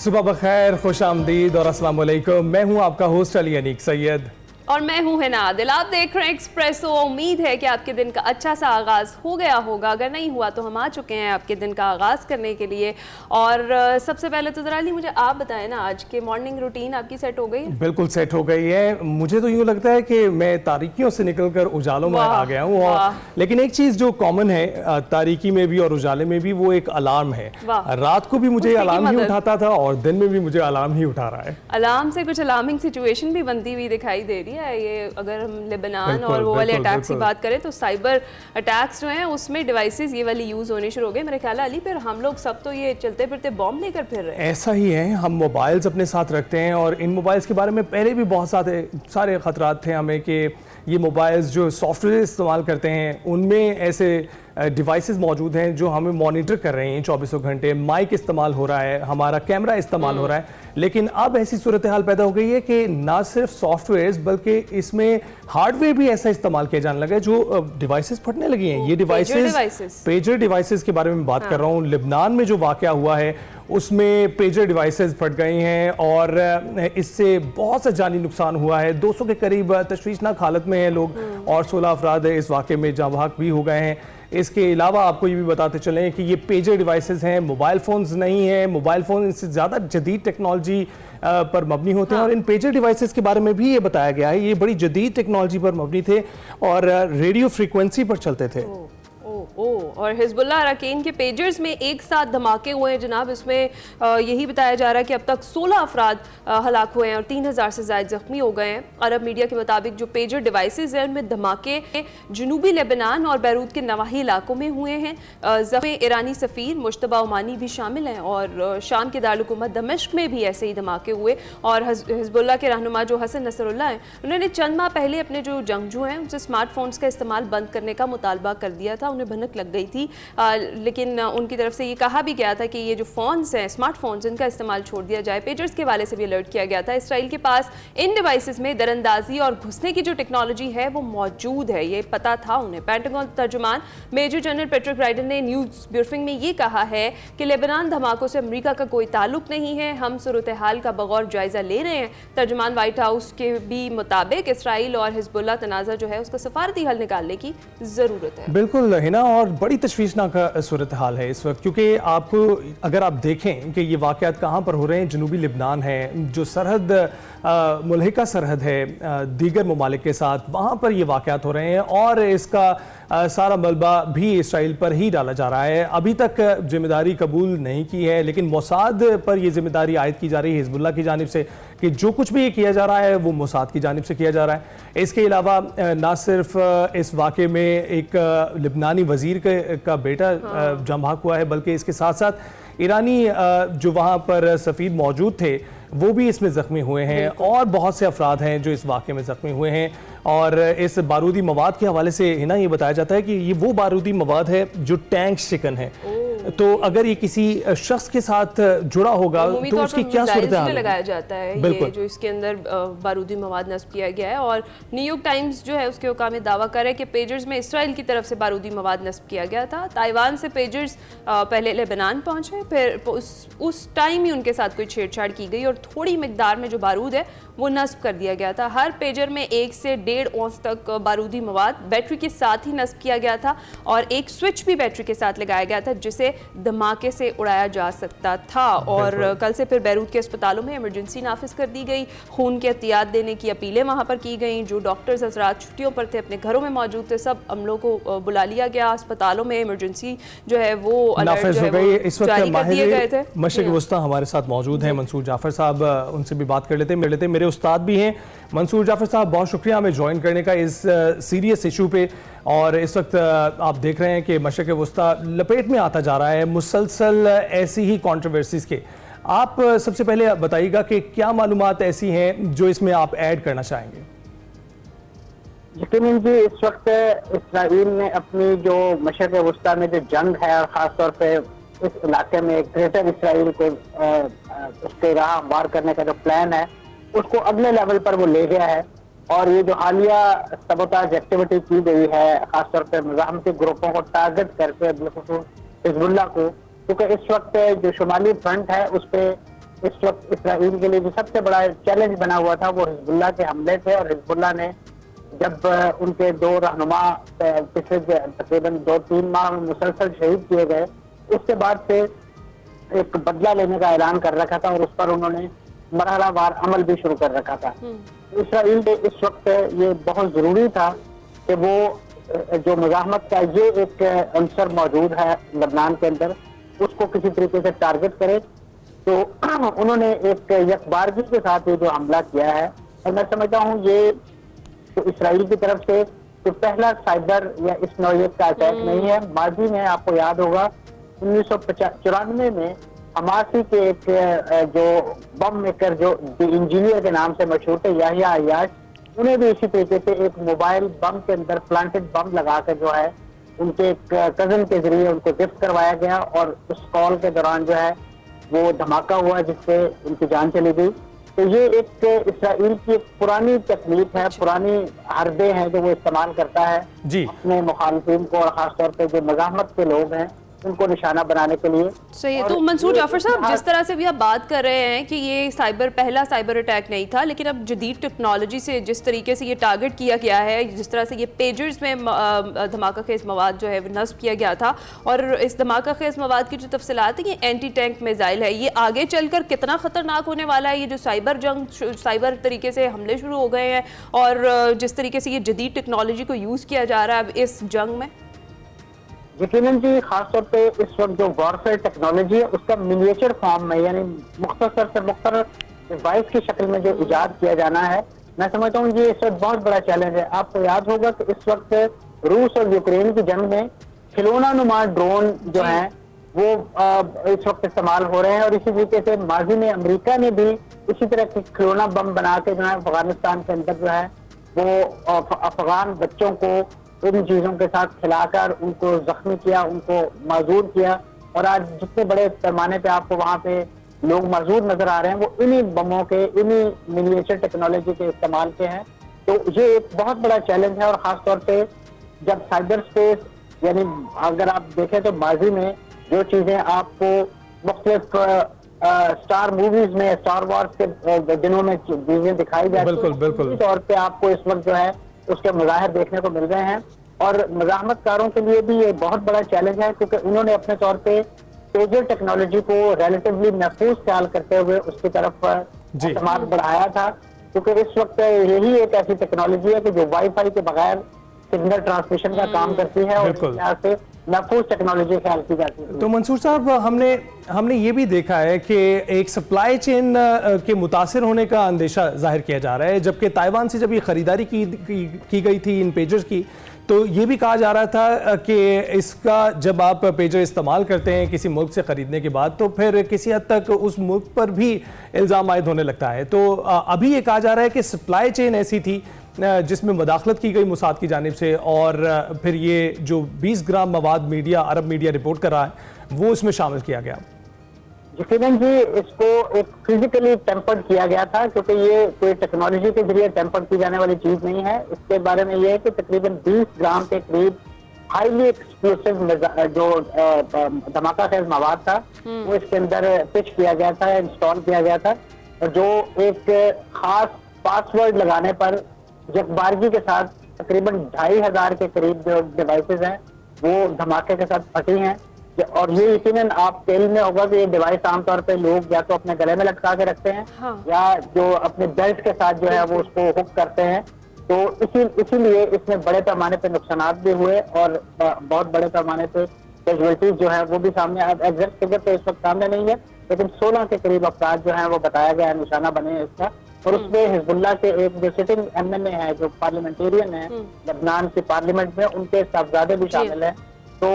सुबह बखैर, खुश आमदीद और अस्सलाम वालेकुम। मैं हूं आपका होस्ट अली अनीक सैयद और मैं हूं हिना आदिल। आप देख रहे हैं एक्सप्रेसो। उम्मीद है कि आपके दिन का अच्छा सा आगाज़ हो गया होगा। अगर नहीं हुआ तो हम आ चुके हैं आपके दिन का आगाज़ करने के लिए। और सबसे पहले तो ज़रा अली मुझे आप बताएं ना, आज के मॉर्निंग रूटीन आपकी सेट हो गई? बिल्कुल सेट हो गई है। मुझे तो यूँ लगता है कि मैं तारीकियों से निकलकर उजालों में आ गया हूँ। और लेकिन एक चीज़ जो कॉमन है तारीकी में भी और उजाले में भी, वो एक अलार्म है। रात को भी मुझे अलार्म ही उठाता था और दिन में भी मुझे अलार्म ही उठा रहा है। अलार्म से कुछ अलार्मिंग सिचुएशन भी बनती हुई दिखाई दे रही है। ये अगर हम लेबनान और वो वाले अटैक्स की बात करें तो साइबर अटैक्स जो हैं उसमें डिवाइसेस ये वाली यूज होने शुरू हो गए। मेरे ख्याल है अली, फिर हम लोग सब तो ये चलते फिरते बॉम्ब लेकर फिर रहे हैं। ऐसा ही है, हम मोबाइल्स अपने साथ रखते हैं और इन मोबाइल्स के बारे में पहले भी बहुत सारे खतरात थे हमें कि ये मोबाइल्स जो सॉफ्टवेयर इस्तेमाल करते हैं उनमें ऐसे डिवाइसेस मौजूद हैं जो हमें मॉनिटर कर रहे हैं 24 घंटे। माइक इस्तेमाल हो रहा है, हमारा कैमरा इस्तेमाल हो रहा है। लेकिन अब ऐसी सूरत हाल पैदा हो गई है कि ना सिर्फ सॉफ्टवेयर्स बल्कि इसमें हार्डवेयर भी ऐसा इस्तेमाल किया जाने लगा है जो डिवाइसेस फटने लगी हैं। ये डिवाइसेस पेजर डिवाइसेस के बारे में बात कर रहा हूँ। लेबनान में जो वाकया हुआ है उसमें पेजर डिवाइसेस फट गई हैं और इससे बहुत सा जानी नुकसान हुआ है। 200 के करीब तशवीशनाक हालत में हैं लोग और 16 अफराद इस वाक़े में जाँ बहक भी हो गए हैं। इसके अलावा आपको ये भी बताते चलें कि ये पेजर डिवाइसेस हैं, मोबाइल फ़ोन्स नहीं हैं। मोबाइल फ़ोन इससे ज़्यादा जदीद टेक्नोलॉजी पर मबनी होते हैं। और इन पेजर डिवाइसेस के बारे में भी ये बताया गया है, ये बड़ी जदीद टेक्नोलॉजी पर मबनी थे और रेडियो फ्रीक्वेंसी पर चलते थे। और हिजबुल्लाह अरकान के पेजर्स में एक साथ धमाके हुए हैं जनाब। इसमें यही बताया जा रहा है कि अब तक 16 अफराद हलाक हुए हैं और 3000 से ज़ायद जख्मी हो गए हैं। अरब मीडिया के मुताबिक जो पेजर डिवाइसेस हैं उनमें धमाके जनूबी लेबनान और बैरूत के नवाही इलाकों में हुए हैं। ज़ख्मी ईरानी सफ़ीर मुश्तबा ओमानी भी शामिल हैं और शाम के दारुल-हुकूमत दमिश्क में भी ऐसे ही धमाके हुए। और हिजबुल्लाह के रहनुमा जो हसन नसरुल्लाह हैं, उन्होंने चंद माह पहले अपने जो जंगजू हैं उनसे स्मार्टफोन्स का इस्तेमाल बंद करने का मुतालबा कर दिया था। उन्हें भनक लग गई थी, लेकिन उनकी तरफ से ये कहा भी गया था कि ये जो फ़ोन्स हैं, स्मार्टफोन्स, इनका इस्तेमाल छोड़ दिया जाए। पेजर्स के वाले से भी अलर्ट किया गया था। इसराइल के पास इन डिवाइसेस में दरअंदाजी और घुसने की जो टेक्नोलॉजी है वो मौजूद है, ये पता था उन्हें। पेंटागन तर्जुमान मेजर जनरल पैट्रिक राइडन ने न्यूज़ ब्रीफिंग में ये कहा है कि लेबनान धमाकों से अमेरिका का कोई ताल्लुक नहीं है, हम सूरत हाल का बगौर जायजा ले रहे हैं। तर्जुमान व्हाइट हाउस के भी मुताबिक इसराइल और हिजबुल्लाह तनाज़ा जो है उसका सफारती हल निकालने की ज़रूरत है। बिल्कुल है ना, और बड़ी तशवीशनाक सूरत हाल है इस वक्त, क्योंकि आपको अगर आप देखें कि ये वाक़यात कहाँ पर हो रहे हैं, जनूबी लेबनान है जो सरहद मुल्हिका सरहद है दीगर ममालिक के साथ, वहाँ पर ये वाक़यात हो रहे हैं और इसका सारा मलबा भी इसराइल पर ही डाला जा रहा है। अभी तक जिम्मेदारी कबूल नहीं की है, लेकिन मोसाद पर यह जिम्मेदारी आयद की जा रही है हिजबुल्लाह की जानिब से कि जो कुछ भी ये किया जा रहा है वो मोसाद की जानिब से किया जा रहा है। इसके अलावा ना सिर्फ इस वाक़े में एक लेबनानी वज़ीर का बेटा जाँ बहक हुआ है, बल्कि इसके साथ साथ ईरानी जो वहाँ पर सफ़ीर मौजूद थे वो भी इसमें ज़ख्मी हुए हैं और बहुत से अफराद हैं जो इस वाक़े में ज़ख्मी हुए हैं। और इस बारूदी मवाद के हवाले से है ना, ये बताया जाता है कि ये वो बारूदी मवाद है जो टैंक शिकन है। तो अगर ये किसी शख्स के साथ जुड़ा होगा तो उसकी क्या सूरत हाल लगाया जाता है ये जो इसके अंदर बारूदी मवाद नस्ब किया गया है। और न्यूयॉर्क टाइम्स जो है उसके हुकाम में दावा कर है कि पेजर्स में इसराइल की तरफ से बारूदी मवाद नस्ब किया गया था। ताइवान से पेजर्स पहले लेबनान पहुंचे, फिर उस टाइम ही उनके साथ कोई छेड़छाड़ की गई और थोड़ी मिकदार में जो बारूद है वो नस्ब कर दिया गया था। हर पेजर में 1 से 1.5 औंस तक बारूदी मवाद बैटरी के साथ ही नस्ब किया गया था और एक स्विच भी बैटरी के साथ लगाया गया था जिसे धमाके से उड़ाया जा सकता था। और कल से फिर बैरूत के अस्पतालों में इमरजेंसी नाफिज कर दी गई। खून की एहतियात देने की अपीलें वहाँ पर की गई। जो डॉक्टर्स हज़रात छुट्टियों पर थे, अपने घरों में मौजूद थे, सब अमलों को बुला लिया गया। अस्पतालों में इमरजेंसी जो है वो नाफिज हो गई। इस वक्त माहिर मशरिक़ वस्ता हमारे साथ मौजूद हैं मंसूर जाफर साहब, उनसे भी बात कर लेते हैं। मेरे उस्ताद भी हैं। मंसूर जाफर साहब, बहुत शुक्रिया हमें ज्वाइन करने का इस सीरियस इशू पे। और इस वक्त आप देख रहे हैं कि मशरिक़ वस्ता लपेट में आता जा रहा है मुसलसल ऐसी ही कंट्रोवर्सीज के। आप सबसे पहले बताइएगा कि क्या मालूमात ऐसी हैं जो इसमें आप ऐड करना चाहेंगे? यकीनन जी, इस वक्त इसराइल ने अपनी जो मशरिक़ वस्ता में जो जंग है और ख़ास तौर पे इस इलाके में ग्रेटर इसराइल को उसके राह हमवार करने का जो प्लान है उसको अगले लेवल पर वो ले गया है। और ये जो हालिया सबोटाज एक्टिविटी की गई है खासतौर पर मुज़ाहमती ग्रुपों को टारगेट करके हिजबुल्लाह को, क्योंकि इस वक्त जो शुमाली फ्रंट है उस पर इस वक्त इसराइल के लिए जो सबसे बड़ा चैलेंज बना हुआ था वो हिजबुल्लाह के हमले थे। और हिजबुल्लाह ने जब उनके 2 रहनुमा पिछले तकरीबन 2-3 माह में मुसलसल शहीद किए गए, उसके बाद से एक बदला लेने का ऐलान कर रखा था और उस पर उन्होंने मरहलावार अमल भी शुरू कर रखा था। इसराइल के इस वक्त ये बहुत जरूरी था कि वो जो मुजाहमत का ये एक अंसर मौजूद है लबनान के अंदर, उसको किसी तरीके से टारगेट करे। तो उन्होंने एक यकबारगी के साथ ये जो हमला किया है, और मैं समझता हूँ ये तो इसराइल की तरफ से तो पहला साइबर या इस नौयत का अटैक नहीं है। माजी में आपको याद होगा 1994 में हमासी के एक जो बम मेकर जो इंजीनियर के नाम से मशहूर थे याहिया अय्याश, उन्हें भी इसी तरीके से एक मोबाइल बम के अंदर प्लांटेड बम लगाकर जो है उनके एक कजन के जरिए उनको गिफ्ट करवाया गया और उस कॉल के दौरान जो है वो धमाका हुआ जिससे उनकी जान चली गई। तो ये एक इसराइल की एक पुरानी तकनीक है, पुरानी हरबे हैं जो वो इस्तेमाल करता है जी अपने मुखालिफिन को और खासतौर पे जो मज़ाहमत के लोग हैं उनको निशाना बनाने के लिए। सही है। तो मंसूर जाफर साहब, जिस तरह से भी आप बात कर रहे हैं कि ये पहला साइबर अटैक नहीं था, लेकिन अब जदीद टेक्नोलॉजी से जिस तरीके से ये टारगेट किया गया है, जिस तरह से ये पेजर्स में धमाका खेज मवाद जो है नस्ब किया गया था, और इस धमाका खेज मवाद की जो तफसीलात है, ये एंटी टैंक मिसाइल है, ये आगे चलकर कितना खतरनाक होने वाला है? ये जो साइबर तरीके से हमले शुरू हो गए हैं और जिस तरीके से ये जदीद टेक्नोलॉजी को यूज़ किया जा रहा है अब इस जंग में। यकीनन जी, खासतौर पे इस वक्त जो वॉरफेयर टेक्नोलॉजी है उसका मिनिएचर फॉर्म में यानी मुख्तसर से मुख्तर डिवाइस की शक्ल में जो इजाद किया जाना है, मैं समझता हूँ ये इस वक्त बहुत बड़ा चैलेंज है। आपको याद होगा कि इस वक्त रूस और यूक्रेन की जंग में खिलौना नुमा ड्रोन जो है वो इस वक्त इस्तेमाल हो रहे हैं, और इसी तरीके से माजी में अमेरिका ने भी इसी तरह के खिलौना बम बना के जो है अफगानिस्तान के अंदर जो है वो अफगान बच्चों को इन चीजों के साथ खिलाकर उनको जख्मी किया, उनको माजूर किया। और आज जितने बड़े पैमाने पे आपको वहाँ पे लोग माजूर नजर आ रहे हैं वो इन्हीं बमों के, इन्हीं मिनिएचर टेक्नोलॉजी के इस्तेमाल के हैं। तो ये एक बहुत बड़ा चैलेंज है। और खासतौर पे जब साइबर स्पेस यानी अगर आप देखें तो माजी में जो चीजें आपको मुख्तलिफ स्टार मूवीज में, स्टार वॉर्स के दिनों में चीजें दिखाई जाती हैं, बिल्कुल तौर पे आपको इस वक्त जो है उसके मुजाहिर देखने को मिल रहे हैं। और मज़ाहमतकारों के लिए भी ये बहुत बड़ा चैलेंज है क्योंकि उन्होंने अपने तौर पे पेजर टेक्नोलॉजी को रिलेटिवली महफूज ख्याल करते हुए उसकी तरफ एतमाद बढ़ाया था, क्योंकि इस वक्त यही एक ऐसी टेक्नोलॉजी है कि जो वाईफाई के बगैर सिग्नल ट्रांसमिशन का काम करती है और इस यहाँ से महफूज टेक्नोलॉजी ख्याल की जाती है। तो मंसूर साहब, हमने ये भी देखा है कि एक सप्लाई चेन के मुतासिर होने का अंदेशा जाहिर किया जा रहा है, जबकि ताइवान से जब ये खरीदारी की गई थी इन पेजर्स की, तो ये भी कहा जा रहा था कि इसका जब आप पेजर इस्तेमाल करते हैं किसी मुल्क से ख़रीदने के बाद तो फिर किसी हद तक उस मुल्क पर भी इल्ज़ाम आयद होने लगता है। तो अभी ये कहा जा रहा है कि सप्लाई चेन ऐसी थी जिसमें मदाखलत की गई मुसाद की जानिब से, और फिर ये जो 20 ग्राम मवाद मीडिया, अरब मीडिया रिपोर्ट कर रहा है वो इसमें शामिल किया गया। यकीनन जी, इसको एक फिजिकली टेम्पर्ड किया गया था क्योंकि ये कोई टेक्नोलॉजी के जरिए टेम्पर्ड की जाने वाली चीज नहीं है। इसके बारे में ये है कि तकरीबन 20 ग्राम के करीब हाईली एक्सप्लोसिव जो धमाका खेज मवाद था वो इसके अंदर पिच किया गया था, इंस्टॉल किया गया था, और जो एक खास पासवर्ड लगाने पर जगबारगी के साथ तकरीबन 2500 के करीब जो डिवाइसेज हैं वो धमाके के साथ फटी हैं। और ये यकीनन आप तेल में होगा कि ये डिवाइस आमतौर पे लोग या तो अपने गले में लटका के रखते हैं या जो अपने बेल्ट के साथ जो है वो उसको हुक करते हैं। तो इसीलिए इसमें बड़े पैमाने पे नुकसान भी हुए और बहुत बड़े पैमाने पे कैजुअल्टीज जो है वो भी सामने, एग्जैक्ट फिगर तो इस वक्त सामने नहीं है, लेकिन 16 के करीब अफराद जो है वो बताया गया है निशाना बने हैं इसका। और उसमें हिजबुल्लाह के एक जो सिटिंग MNA है, जो पार्लियामेंटेरियन है लबनान की पार्लियामेंट में, उनके साहबजादे भी शामिल हैं। तो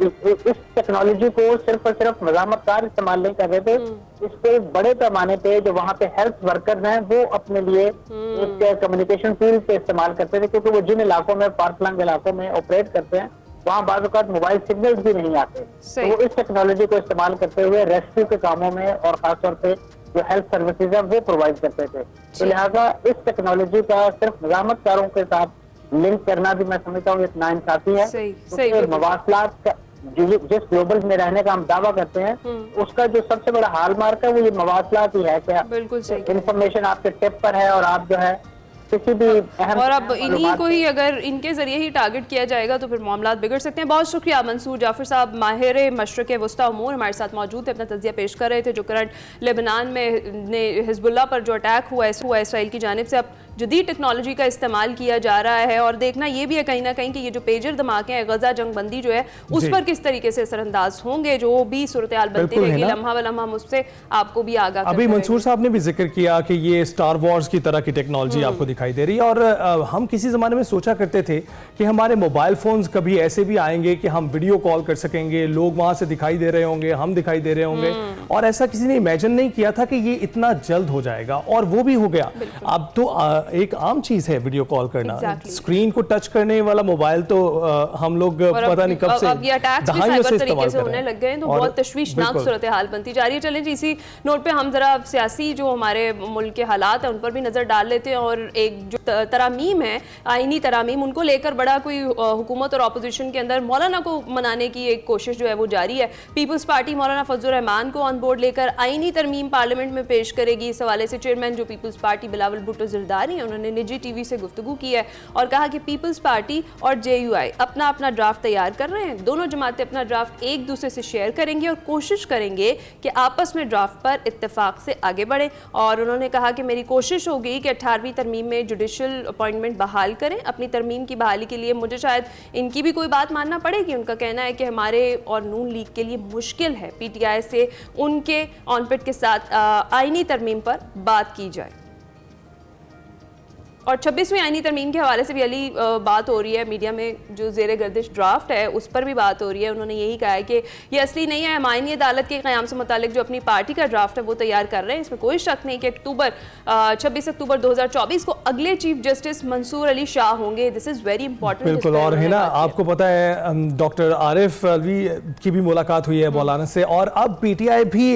इस टेक्नोलॉजी को सिर्फ और सिर्फ मज़ाहमतकार इस्तेमाल नहीं कर रहे थे, इस पे बड़े पैमाने पे जो वहाँ पे हेल्थ वर्कर्स हैं वो अपने लिए एक कम्युनिकेशन टूल पे इस्तेमाल करते थे, क्योंकि वो जिन इलाकों में, फार-फ्लंग इलाकों में ऑपरेट करते हैं वहाँ बाज़ औक़ात मोबाइल सिग्नल्स भी नहीं आते। तो वो इस टेक्नोलॉजी को इस्तेमाल करते हुए रेस्क्यू के कामों में और खासतौर पे जो हेल्थ सर्विसेज है वो प्रोवाइड करते थे। तो लिहाजा इस टेक्नोलॉजी का सिर्फ मज़ाहमतकारों के साथ लिंक करना भी मैं समझता हूँ एक नाइंसाफी है। जिस ग्लोबल में रहने का हम दावा करते हैं, उसका जो सबसे बड़ा हॉलमार्क है वो ये मवासलात ही है। क्या बिल्कुल सही, इंफॉर्मेशन आपके टिप पर है और आप जो है किसी भी अहम और अब इन्हीं को ही अगर इनके जरिए ही टारगेट किया जाएगा तो फिर मामला बिगड़ सकते हैं। बहुत शुक्रिया मंसूर जाफर साहब, माहिर मशरक़ वस्ता उमूर हमारे साथ मौजूद थे, अपना तज़िया पेश कर रहे थे। जो करंट लेबनान में हिजबुल्लाह पर जो अटैक हुआ इसराइल की जानिब से, अब जदीद टेक्नोलॉजी का इस्तेमाल किया जा रहा है और देखना ये भी है कहीं ना कहीं कि ये जो पेजर धमाके हैं, गजा जंगबंदी जो है उस पर किस तरीके से असरअंदाज होंगे। जो भी सूरत हाल बनती रहेगी लम्हा व लम्हा हम उससे आपको भी आगाह अभी मंसूर साहब ने भी जिक्र किया कि ये स्टार वॉर्स की तरह की टेक्नोलॉजी आपको दिखाई दे रही है। और हम किसी ज़माने में सोचा करते थे कि हमारे मोबाइल फ़ोन्स कभी ऐसे भी आएंगे कि हम वीडियो कॉल कर सकेंगे, लोग वहाँ से दिखाई दे रहे होंगे, हम दिखाई दे रहे होंगे, और ऐसा किसी ने इमेजिन नहीं किया था कि ये इतना जल्द हो जाएगा, और वो भी हो गया। अब तो एक आम चीज़ है वीडियो कॉल करना। स्क्रीन को टच करने वाला मोबाइल तो हम लोग पता नहीं कब से दहाइयों से इस्तेमाल कर होने लग गए हैं, तो बहुत तशवीशनाक सूरत हाल बनती जा रही है। चलें जी, इसी नोट पे हम जरा सियासी जो हमारे मुल्क के हालात हैं उन पर भी नज़र डाल लेते हैं। और एक जो तरामीम है, आईनी तरामीम, उनको लेकर बड़ा कोई हुकूमत और अपोजिशन के अंदर मौलाना को मनाने की एक कोशिश जो है वो जारी है। पीपल्स पार्टी मौलाना फजलुर रहमान को ऑन बोर्ड लेकर आईनी तरमीम पार्लियामेंट में पेश करेगी। इस हवाले से चेयरमैन जो पीपल्स पार्टी बिलावल भुट्टो ज़रदारी हैं, उन्होंने निजी टीवी से गुफ्तगू की है और कहा कि पीपल्स पार्टी और JUI अपना अपना ड्राफ्ट तैयार कर रहे हैं। दोनों जमातें अपना ड्राफ्ट एक दूसरे से शेयर करेंगे और कोशिश करेंगे कि आपस में ड्राफ्ट पर इत्तेफाक से आगे बढ़े। और उन्होंने कहा कि मेरी कोशिश होगी कि 18वीं तरमीम में जुडिशल अपॉइंटमेंट बहाल करें। अपनी तरमीम की बहाली के लिए मुझे शायद इनकी भी कोई बात मानना पड़ेगी। उनका कहना है कि हमारे और नून लीग के लिए मुश्किल है PTI से उनके ऑनपिट के साथ आईनी तरमीम पर बात की जाए। और 26वीं आईनी तरमीम के हवाले से भी अली बात हो रही है मीडिया में, जो ज़ेरे गर्दिश ड्राफ्ट है उस पर भी बात हो रही है। उन्होंने यही कहा है कि ये असली नहीं है, हम आईनी अदालत के क़याम से मुतालिक जो अपनी पार्टी का ड्राफ्ट है वो तैयार कर रहे हैं। इसमें कोई शक नहीं कि 26 अक्टूबर 2024 को अगले चीफ जस्टिस मंसूर अली शाह होंगे। This is very important. बिल्कुल, और है ना, आपको पता है डॉक्टर आरिफ अलवी की भी मुलाकात हुई है मौलाना से, और अब PTI भी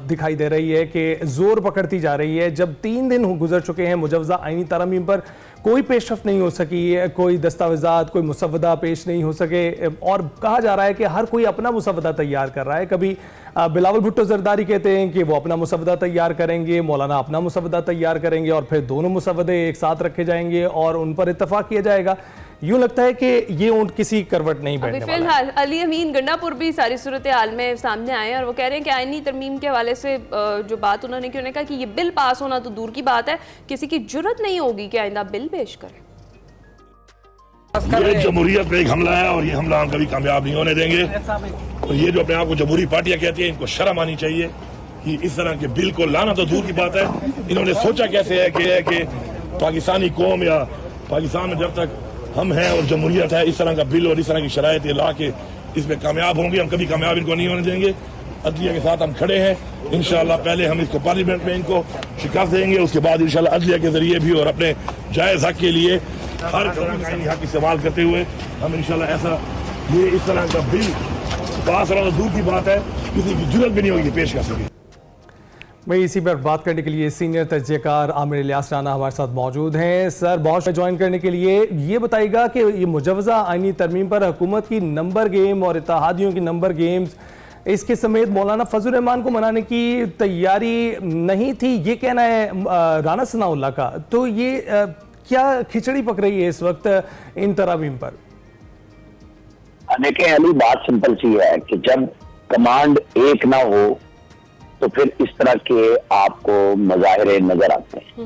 दिखाई दे रही है कि जोर पकड़ती जा रही है। जब 3 दिन गुजर चुके हैं मुजवजा आईनी तरमीम पर, कोई पेशरफ नहीं हो सकी है, कोई दस्तावेजात, कोई मुसवदा पेश नहीं हो सके, और कहा जा रहा है कि हर कोई अपना मुसवदा तैयार कर रहा है। कभी बिलावल भुट्टो ज़रदारी कहते हैं कि वो अपना मुसवदा तैयार करेंगे, मौलाना अपना मुसवदा तैयार करेंगे, और फिर दोनों मुसवदे एक साथ रखे जाएंगे और उन पर इत्तफाक किया जाएगा। यूं लगता है कि ये ऊंट किसी करवट नहीं बैठने वाला है। फिलहाल अली अमीन गंडापुर भी सारी सूरत हाल में सामने आए और वो कह रहे हैं कि आईनी तरमीम के हवाले से जो बात उन्होंने की, उन्होंने कहा कि ये बिल पास होना तो दूर की बात है, किसी की जुर्रत नहीं होगी कि आइंदा बिल पेश करें। ये जमहूरियत पे एक हमला है और ये हमला हम कभी कामयाब नहीं होने देंगे। तो ये जो अपने आप को जमहूरी पार्टियां कहती हैं, इनको शर्म आनी चाहिए कि इस तरह के बिल को लाना तो दूर की बात है, इन्होंने सोचा कैसे है कि पाकिस्तानी कौम या पाकिस्तान में जब तक हम हैं और जमहूरियत है, इस तरह का बिल और इस तरह की शराइत ला के इसमें कामयाब होंगे। हम कभी कामयाब इनको नहीं होने देंगे। अदलिया के साथ हम खड़े हैं। इंशाअल्लाह पहले हम इसको पार्लियामेंट में इनको शिकस्त देंगे, उसके बाद इंशाअल्लाह अदलिया के जरिए भी और अपने जायज़ हक के लिए हर कानूनी हक इस्तेमाल करते हुए हम इंशाअल्लाह ऐसा ये इस तरह का बिल पास होना तो दूर की बात है, किसी की जुर्रत भी नहीं होगी पेश कर सके। भाई, इसी पर बात करने के लिए सीनियर तज्ज़ियाकार आमिर इलियास राना हमारे साथ मौजूद हैं। सर, बहुत ज्वाइन करने के लिए ये बताइएगा कि ये मुजवजा आईनी तरमीम पर हुकूमत की नंबर गेम और इत्तेहादियों की नंबर गेम्स, इसके समेत मौलाना फजलुर रहमान को मनाने की तैयारी नहीं थी, ये कहना है राना सनाउल्लाह का। तो ये क्या खिचड़ी पक रही है इस वक्त इन तरमीम पर? देखिए अली, बात सिंपल सी है कि जब कमांड एक ना हो तो फिर इस तरह के आपको मज़ाहिरे नजर आते हैं।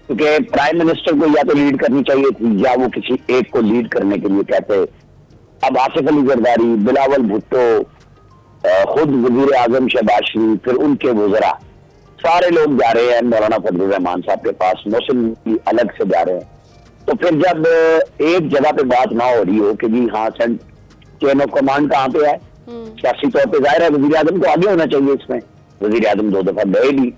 क्योंकि प्राइम मिनिस्टर को या तो लीड करनी चाहिए थी या वो किसी एक को लीड करने के लिए कहते। अब आसिफ अली जरदारी, बिलावल भुट्टो, खुद वजीर आजम शहबाज शरीफ, फिर उनके वज़रा, सारे लोग जा रहे हैं मौलाना फजलुर रहमान साहब के पास, मोहसिन भी अलग से जा रहे हैं। तो फिर जब एक जगह पे बात ना हो रही हो कि जी हाँ सर चेन ऑफ कमांड कहाँ पे है, सियासी तौर पर जाहिर है वजीर आजम को आगे होना चाहिए इसमें। वजीर आजम 2 दफा गए भी।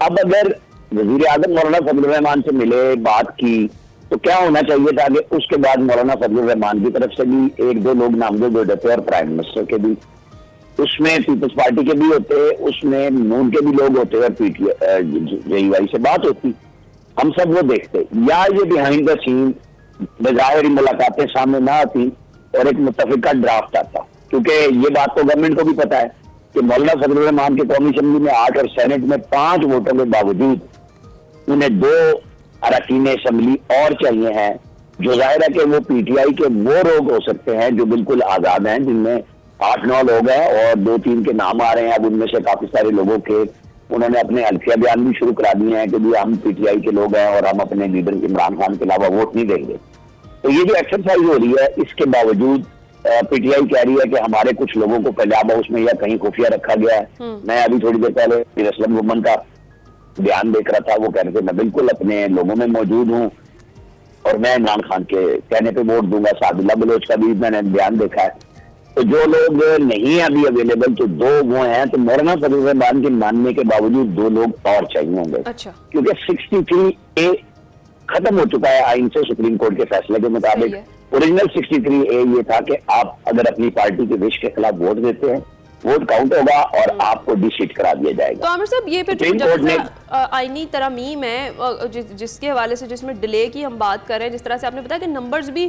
अब अगर वजीर आजम मौलाना फजलुर रहमान से मिले, बात की, तो क्या होना चाहिए था कि उसके बाद मौलाना फजलुर रहमान की तरफ से भी 1-2 लोग नामजद हो जाते और प्राइम मिनिस्टर के भी, उसमें पीपल्स पार्टी के भी होते, उसमें नून के भी लोग होते और JUI से बात होती, हम सब वो देखते। या ये बिहाइंड द सीन बज़ाहिर मुलाकातें सामने ना आती और एक मुत्तफिका ड्राफ्ट आता। क्योंकि ये बात तो गवर्नमेंट को भी पता है कि मौलाना फजलुर रहमान के कौमी असेंबली में 8 और सेनेट में 5 वोटों के बावजूद उन्हें 2 अरकान असेंबली और चाहिए हैं, जो जाहिर है कि वो पीटीआई के वो लोग हो सकते हैं जो बिल्कुल आजाद हैं, जिनमें 8-9 लोग हैं और 2-3 के नाम आ रहे हैं। अब उनमें से काफी सारे लोगों के उन्होंने अपने हल्फिया बयान भी शुरू करा दिए हैं कि जी हम पीटीआई के लोग हैं और हम अपने लीडर इमरान खान के अलावा वोट नहीं देंगे। तो ये जो एक्सरसाइज हो रही है, इसके बावजूद पीटीआई कह रही है कि हमारे कुछ लोगों को पंजाब हाउस में या कहीं खुफिया रखा गया है। मैं अभी थोड़ी देर पहले असलम वुमन का बयान देख रहा था, वो कह रहे थे मैं बिल्कुल अपने लोगों में मौजूद हूँ और मैं इमरान खान के कहने पे वोट दूंगा। सादुल्ला बलोच का भी मैंने बयान देखा है। तो जो लोग नहीं है अभी अवेलेबल, तो 2 वो हैं। तो मौलाना फजलुर रहमान के मानने के बावजूद 2 लोग और चाहिए होंगे। अच्छा। क्योंकि 63A खत्म हो चुका है आइन से, सुप्रीम कोर्ट के फैसले के मुताबिक। ओरिजिनल 63A ये था कि आप अगर अपनी पार्टी के विश के खिलाफ वोट देते हैं, वोट काउंट होगा और आपको डिसीट करा दिया जाएगा। तो आमिर साहब, ये फिर जब आईनी तरमीम है जिसके हवाले से, जिसमें डिले की हम बात कर रहे हैं, जिस तरह से आपने बताया कि नंबर्स भी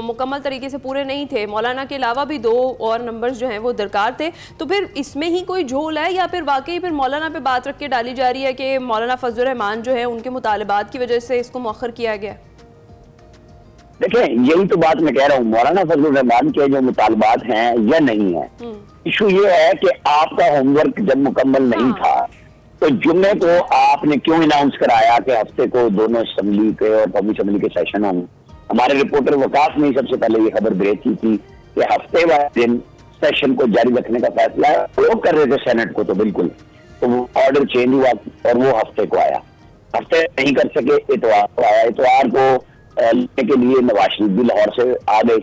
मुकम्मल तरीके से पूरे नहीं थे, मौलाना के अलावा भी 2 और नंबर्स जो हैं वो दरकार थे, तो फिर इसमें ही कोई झोल है या फिर वाकई फिर मौलाना पे बात रख के डाली जा रही है कि मौलाना फजलुर रहमान जो है उनके मुतालबात की वजह से इसको मौखर किया गया? देखिए, यही तो बात मैं कह रहा हूँ, मौलाना फजलुर रहमान के जो मुतालबात हैं या नहीं है, इशू ये है कि आपका होमवर्क जब मुकम्मल नहीं था तो जुम्मे को आपने क्यों अनाउंस कराया कि हफ्ते को दोनों असेंबली के और कौमी असेंबली के सेशन होंगे। हमारे रिपोर्टर वकास ने सबसे पहले ये खबर ब्रेक की थी कि हफ्ते वाले दिन सेशन को जारी रखने का फैसला वो कर रहे थे सेनेट को, तो बिल्कुल तो वो ऑर्डर चेंज हुआ और वो हफ्ते को आया। हफ्ते नहीं कर सके, इतवार को आया। इतवार को लेने के लिए नवाज शरीफ भी लाहौर से आ गए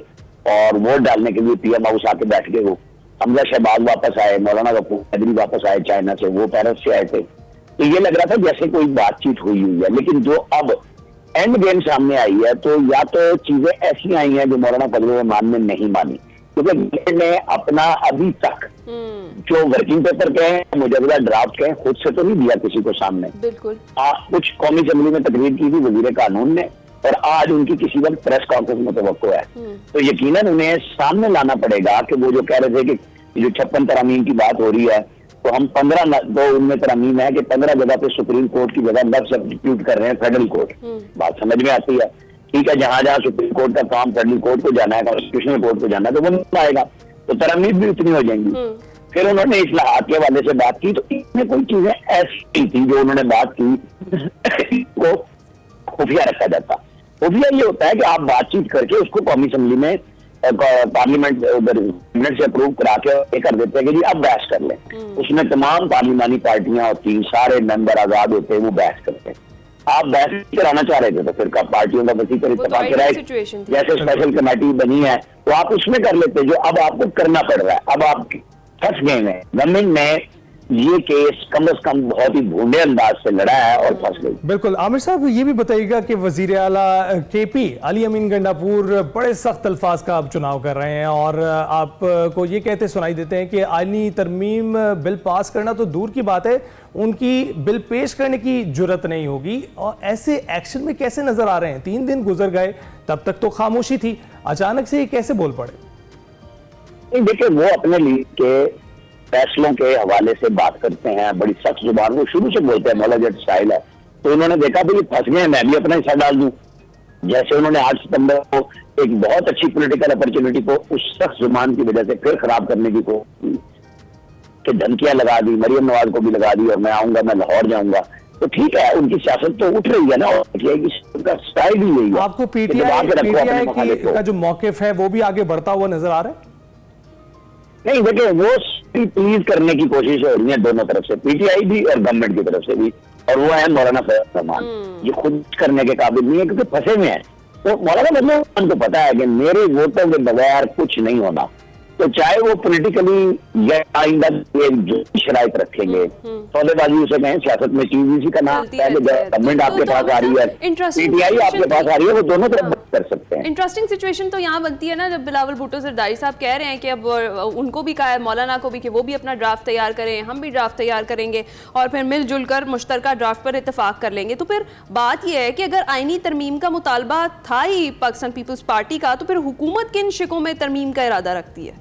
और वोट डालने के लिए पीएम हाउस आके बैठ गए। वो हमजा शहबाज वापस आए, मौलाना गफूर कादरी वापस आए चाइना से, वो पेरिस से आए थे। तो ये लग रहा था जैसे कोई बातचीत हुई है, लेकिन जो अब एंड गेम सामने आई है तो या तो चीजें ऐसी आई हैं जो मौलाना फजलुर रहमान ने नहीं मानी, क्योंकि ने अपना अभी तक जो वर्किंग पेपर के हैं, मुजवजा ड्राफ्ट के हैं, खुद से तो नहीं दिया किसी को सामने। बिल्कुल कुछ कौमी असेंबली में तकरीर की थी वजीर कानून ने और आज उनकी किसी वक्त प्रेस कॉन्फ्रेंस में तवक्को है। तो यकीनन उन्हें सामने लाना पड़ेगा कि वो जो कह रहे थे कि जो 56 तरामीम की बात हो रही है, तो हम 15 तो उनमें तरामीम है कि 15 जगह पे सुप्रीम कोर्ट की जगह 10 सब्स्टिट्यूट कर रहे हैं फेडरल कोर्ट। बात समझ में आती है, ठीक है। जहां जहां सुप्रीम कोर्ट का काम फेडरल कोर्ट को जाना है, कॉन्स्टिट्यूशनल कोर्ट को जाना है, तो वो नहीं आएगा, तो तरामीम भी उतनी हो जाएंगी। फिर उन्होंने इस्लाहात के हवाले से बात की, तो इसमें कोई चीजें ऐसी थी जो उन्होंने बात की को खुफिया रखा जाता। खुफिया ये होता है कि आप बातचीत करके उसको कौमी असेंबली में पार्लियामेंट से अप्रूव करा के ये कर देते हैं कि जी अब बहस कर लें। उसमें तमाम पार्लिमानी पार्टियां होती, सारे मेंबर आजाद होते हैं, वो बहस करते हैं। आप बहस कराना चाह रहे थे तो फिर पार्टियों का वसी पर इत्तेफाक कराए, जैसे स्पेशल कमेटी बनी है तो आप उसमें कर लेते, जो अब आपको करना पड़ रहा है। अब आप फंस गए हैं, गवर्नमेंट ने ये केस कम से कम बहुत ही भूंडे अंदाज से लड़ा है और फंस गई। बिल्कुल। आमिर साहब, ये भी बताइएगा कि वजीर आला केपी अली अमीन गंडापुर बड़े सख्त अल्फाज का आप चुनाव कर रहे हैं और आपको ये कहते सुनाई देते हैं कि आईनी तरमीम बिल पास करना तो दूर की बात है, उनकी बिल पेश करने की जुर्रत नहीं होगी। और ऐसे एक्शन में कैसे नजर आ रहे हैं? 3 दिन गुजर गए, तब तक तो खामोशी थी, अचानक से ये कैसे बोल पड़े? देखिए, वो अपने लिए के फैसलों के हवाले से बात करते हैं, बड़ी सख्त जुबान, वो शुरू से बोलते हैं, मौला जट स्टाइल है। तो उन्होंने देखा भाई फंस गए, मैं भी अपना हिस्सा डाल दूं। जैसे उन्होंने 8 सितंबर को एक बहुत अच्छी पॉलिटिकल अपॉर्चुनिटी को उस सख्त जुबान की वजह से फिर खराब करने की को कि धमकियां लगा दी, मरियम नवाज को भी लगा दी और मैं आऊंगा, मैं लाहौर जाऊंगा। तो ठीक है, उनकी सियासत तो उठ रही है ना, और उनका स्टाइल ही यही है। आपको पीटीआई का जो मौकिफ है वो भी आगे बढ़ता हुआ नजर आ रहा है? नहीं, देखिए, वो प्लीज करने की कोशिश हो रही है दोनों तरफ से, पीटीआई भी और गवर्नमेंट की तरफ से भी, और वो है मौलाना फजलुर रहमान। ये खुद करने के काबिल नहीं है क्योंकि फंसे में है। तो मौलाना फजलुर रहमान को पता है कि मेरे वोटों के बगैर कुछ नहीं होना, तो चाहे वो पॉलिटिकली या आइंदा जो शराइत रखेंगे, सौदेबाजी उसे कहें, सियासत में चीज इसी का नाम है कि गवर्नमेंट आपके पास आ रही है, पीटीआई आपके पास आ रही है, वो दोनों तरफ कर सकते हैं। इंटरेस्टिंग सिचुएशन तो यहाँ बनती है ना, जब बिलावल भुट्टो जरदारी साहब कह रहे हैं कि अब उनको भी कहा है, मौलाना को भी, कि वो भी अपना ड्राफ्ट तैयार करें, हम भी ड्राफ्ट तैयार करेंगे और फिर मिलजुल कर मुश्तरका ड्राफ्ट पर इत्तेफाक कर लेंगे। तो फिर बात यह है कि अगर आईनी तरमीम का मुतालबा था ही पाकिस्तान पीपल्स पार्टी का, तो फिर हुकूमत किन शिकों में तरमीम का इरादा रखती है?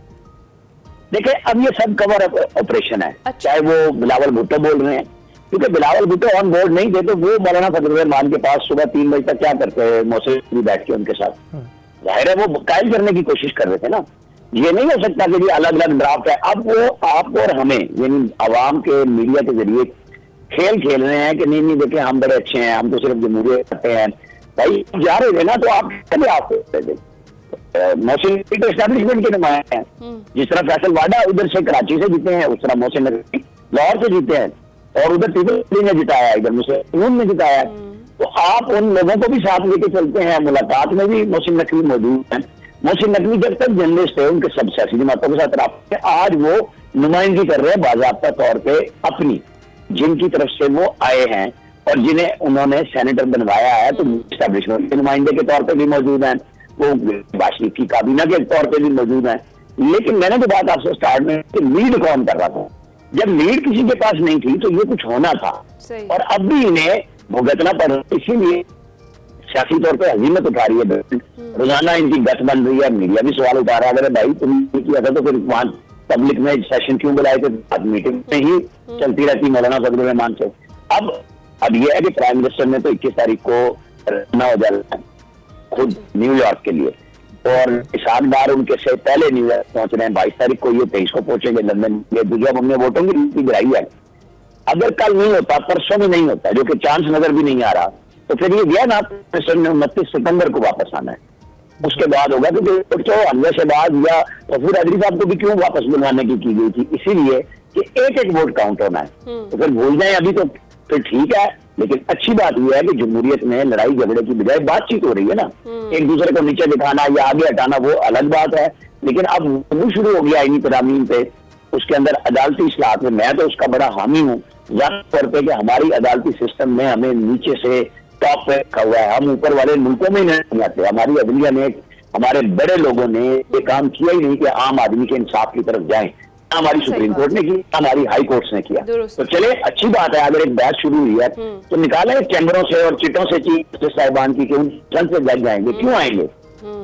देखिए अब ये सब कवर ऑपरेशन है। अच्छा। चाहे वो बिलावल भुट्टो बोल रहे हैं, क्योंकि बिलावल भुट्टो ऑन बोर्ड नहीं थे तो वो मौलाना फजल-उर-रहमान के पास सुबह 3 बजे तक क्या करते हैं, मौसीकी बैठ के उनके साथ। जाहिर है वो कायल करने की कोशिश कर रहे थे ना। ये नहीं हो सकता कि अलग अलग ड्राफ्ट है। अब वो आपको और हमें यानी आवाम के मीडिया के जरिए खेल खेल रहे हैं कि नहीं देखें हम बड़े अच्छे हैं, हम तो सिर्फ जमहूरियत करते हैं। भाई जा रहे थे ना तो आप मोहसिन तो एस्टैब्लिशमेंट के नुमाइंदे हैं। जिस तरह फैसल वाडा उधर से कराची से जीते हैं, उस तरह मोहसिन नकवी लाहौर से जीते हैं, और उधर पीपल्स ने जिताया, इधर मुस्लिम ने जिताया। तो आप उन लोगों को भी साथ लेके चलते हैं। मुलाकात में भी मोहसिन नकवी मौजूद हैं। मोहसिन नकवी जब तक जर्नलिस्ट थे उनके सब सियासी जमातों के साथ रहा, आज वो नुमाइंदगी कर रहे हैं बाज़ाब्ता तौर पे अपनी, जिनकी तरफ से वो आए हैं और जिन्हें उन्होंने सेनेटर बनवाया है, तो एस्टैब्लिशमेंट के नुमाइंदे के तौर पे भी मौजूद हैं, वो बाशरी की काबीना के तौर पे भी मौजूद हैं। लेकिन मैंने जो बात आपसे स्टार्ट में कि लीड कौन कर रहा था, जब लीड किसी के पास नहीं थी तो ये कुछ होना था, और अब भी इन्हें भुगतना पड़ रहा है। इसीलिए सियासी तौर पे हजीमत उठा रही है, रोजाना इनकी गत बन रही है। मीडिया भी सवाल उठा रहा है, अगर भाई तुम किया था तो फिर वहां पब्लिक में सेशन क्यों बुलाए थे, मीटिंग में ही चलती रहती मौलाना फजल-उर-रहमान से। अब यह है कि प्राइम मिनिस्टर ने तो 21 तारीख को रवाना हो जाना है खुद न्यूयॉर्क के लिए, और इशाकदार उनके से पहले न्यूयॉर्क पहुंच रहे हैं। 22 तारीख को, ये 23 को पहुंचेंगे लंदन। ये जब हमने वोटों की गिनती गिराई है, अगर कल नहीं होता, परसों में नहीं होता, जो कि चांस नजर भी नहीं आ रहा, तो फिर ये गया ना मिनिस्टर ने 29 सितंबर को वापस आना है। उसके बाद होगा, क्योंकि तो अनवर शहबाज या गफूर आजरी साहब को भी क्यों वापस बुलाने की गई थी, इसीलिए कि एक एक वोट काउंट होना है। तो फिर भूल जाए अभी तो फिर ठीक है, लेकिन अच्छी बात यह है कि जमहूरियत में लड़ाई झगड़े की बजाय बातचीत हो रही है ना। एक दूसरे को नीचे दिखाना या आगे हटाना वो अलग बात है, लेकिन अब वो शुरू हो गया इन्हीं तरामीम पे, उसके अंदर अदालती इस्लाहत में। मैं तो उसका बड़ा हामी हूँ तौर पर कि हमारी अदालती सिस्टम में हमें नीचे से टॉप पे रखा हुआ है, हम ऊपर वाले मुल्कों में नहीं आते। हमारी अदलिया ने, हमारे बड़े लोगों ने ये काम किया ही नहीं कि आम आदमी के इंसाफ की तरफ जाएं। हमारी सुप्रीम कोर्ट ने की, हमारी हाई कोर्ट ने किया। तो चले अच्छी बात है, अगर एक बहस शुरू हुई है तो निकाले चैम्बरों से और चिटों से चीफ जस्टिस साहिबान की, उन जज से जज जाएंगे, क्यों आएंगे?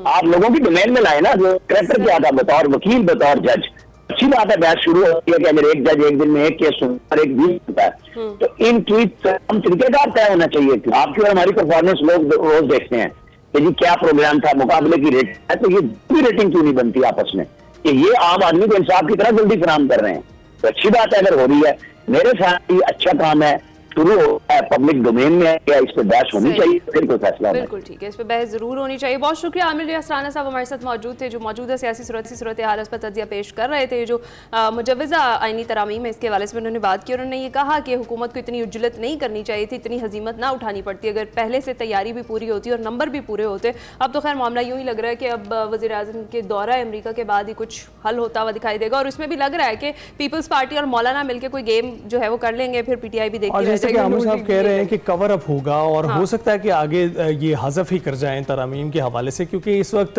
आप लोगों की डोमेन में लाए ना, जो करेक्टर क्या था बतौर वकील, बतौर जज। अच्छी बात है, बहस शुरू होती है कि अगर एक जज एक दिन में एक केस सुनता है, एक दिन सुनता है, तो इन ट्वीट हम तरीकेकार तय होना चाहिए। आपकी और हमारी परफॉर्मेंस लोग रोज देखते हैं कि जी क्या प्रोग्राम था, मुकाबले की रेट है, तो ये रेटिंग क्यों नहीं बनती आपस में कि ये आम आदमी को इंसाफ की तरह जल्दी फराहम कर रहे हैं? तो अच्छी बात है अगर हो रही है, मेरे साथ ही अच्छा काम है, शुरू होता है पब्लिक डोमेन में है, क्या इस पर बहस होनी चाहिए, फिर कोई फैसला होना। बिल्कुल ठीक है, इस पर बहस जरूर होनी चाहिए। बहुत शुक्रिया आमिर रियाज राना साहब हमारे साथ मौजूद थे, जो मौजूदा सियासी सूरत हाल पर तजिया पेश कर रहे थे। जो मुजव्वज़ा आइनी तरामीम है इसके हवाले से उन्होंने बात की, उन्होंने ये कहा कि हुकूमत को इतनी उज्जलत नहीं करनी चाहिए थी, इतनी हजीमत ना उठानी पड़ती अगर पहले से तैयारी भी पूरी होती और नंबर भी पूरे होते। अब तो खैर मामला यूँ ही लग रहा है कि अब वज़ीर आज़म के दौरा अमरीका के बाद ही कुछ हल होता हुआ दिखाई देगा, और इसमें भी लग रहा है कि पीपल्स पार्टी और मौलाना मिलकर कोई गेम जो है वो कर लेंगे, फिर PTI भी देखती रह जाएगी। रहे हैं कि कवर अप होगा और हो सकता है कि आगे ये हज़फ ही कर जाएं तरामीम के हवाले से, क्योंकि इस वक्त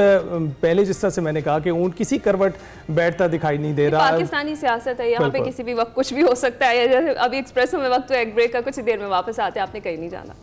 पहले जिस तरह से मैंने कहा कि ऊंट किसी करवट बैठता दिखाई नहीं दे रहा। पाकिस्तानी सियासत है, यहाँ पे किसी भी वक्त कुछ भी हो सकता है। जैसे अभी एक्सप्रेसो में वक्त तो एक ब्रेक का, कुछ ही देर में वापस आते हैं, आपने कहीं नहीं जाना।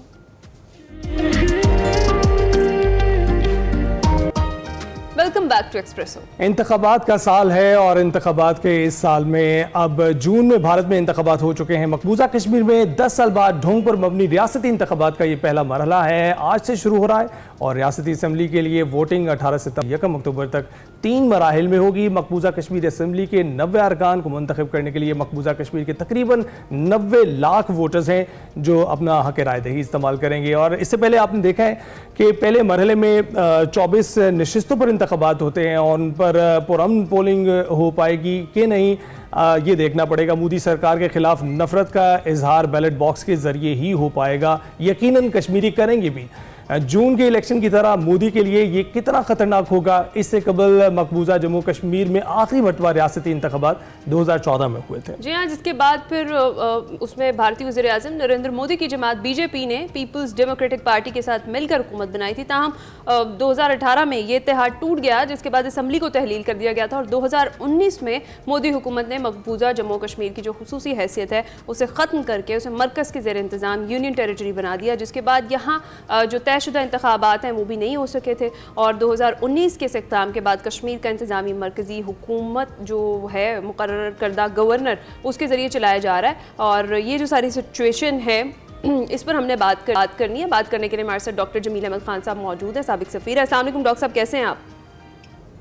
Welcome back to Expresso. इंतखाबात का साल है और इंतखाबात के इस साल में अब जून में भारत में इंतखाबात हो चुके हैं। मकबूजा कश्मीर में 10 साल बाद ढोंग पर मबनी रियासती इंतखाबात का ये पहला मरहला है, आज से शुरू हो रहा है और रियासती असम्बली के लिए वोटिंग 18 सितंबर 1 अक्टूबर तक 3 मराहिल में होगी। मकबूजा कश्मीर असम्बली के 90 अरकान को मुंतखब करने के लिए मकबूजा कश्मीर के तकरीबन 90 लाख वोटर्स हैं जो अपना हक राय दही इस्तेमाल करेंगे। और इससे पहले आपने देखा है कि पहले मरहले में 24 नशिस्तों पर इंतखाबात होते हैं और उन पर पुरअमन पोलिंग हो पाएगी कि नहीं, ये देखना पड़ेगा। मोदी सरकार के खिलाफ नफरत का इजहार बैलेट बॉक्स के जरिए ही हो पाएगा, यकीनन कश्मीरी करेंगे भी। जून के इलेक्शन की तरह मोदी के लिए ये कितना खतरनाक होगा, इससे कबल मकबूजा जम्मू कश्मीर में आखिरी मरतबा रियासती इंतखाबात 2014 में हुए थे। जी हाँ, जिसके बाद फिर उसमें भारतीय वज़ीर आज़म नरेंद्र मोदी की जमात BJP ने पीपल्स डेमोक्रेटिक पार्टी के साथ मिलकर हुकूमत बनाई थी। ताहम 2018 में ये इत्तेहाद टूट गया, जिसके बाद असम्बली को तहलील कर दिया गया था और 2019 में मोदी हुकूमत ने मकबूजा जम्मू कश्मीर की जो खुसूसी हैसियत है उसे ख़त्म करके उसे मरकज़ के ज़ेर इंतज़ाम यूनियन टेरिटरी बना दिया, जिसके बाद यहाँ जो तयशुदा इंतखाबात हैं वो भी नहीं हो सके थे और 2019 के इख्तिताम के बाद कश्मीर का इंतज़ामी मरकज़ी हुकूमत जो है मुकर्रर करदा गवर्नर उसके ज़रिए चलाया जा रहा है। और ये जो सारी सिचुएशन है इस पर हमने बात करनी है। बात करने के लिए हमारे साथ डॉक्टर जमील अहमद खान साहब मौजूद हैं, साबिक सफ़ीर। अस्सलाम वालेकुम डॉक्टर साहब, कैसे हैं आप?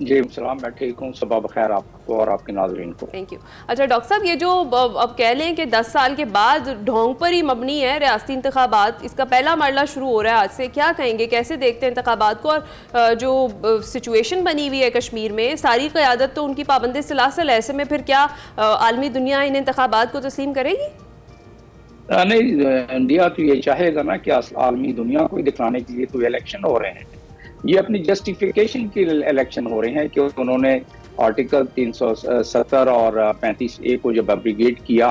जी सलाम, मैं ठीक हूँ। सुबह बखैर आपको और आपके नाज़रीन को। Thank you. अच्छा डॉक्टर साहब, ये जो अब कह लें कि 10 साल के बाद ढोंग पर ही मबनी है रियासती इंतखाबात, इसका पहला मरला शुरू हो रहा है आज से, क्या कहेंगे, कैसे देखते हैं इंतखाबात को? और जो सिचुएशन बनी हुई है कश्मीर में, सारी क़यादत तो उनकी पाबंदी सलासल है, ऐसे में फिर क्या आलमी दुनिया इन इंतखाबात को तस्लीम करेगी? नहीं, इंडिया तो ये चाहेगा ना कि आलमी दुनिया को दिखाने के लिए तो इलेक्शन हो रहे हैं, ये अपनी जस्टिफिकेशन के इलेक्शन हो रहे हैं कि उन्होंने आर्टिकल 370 और 35A को जब एब्रिगेट किया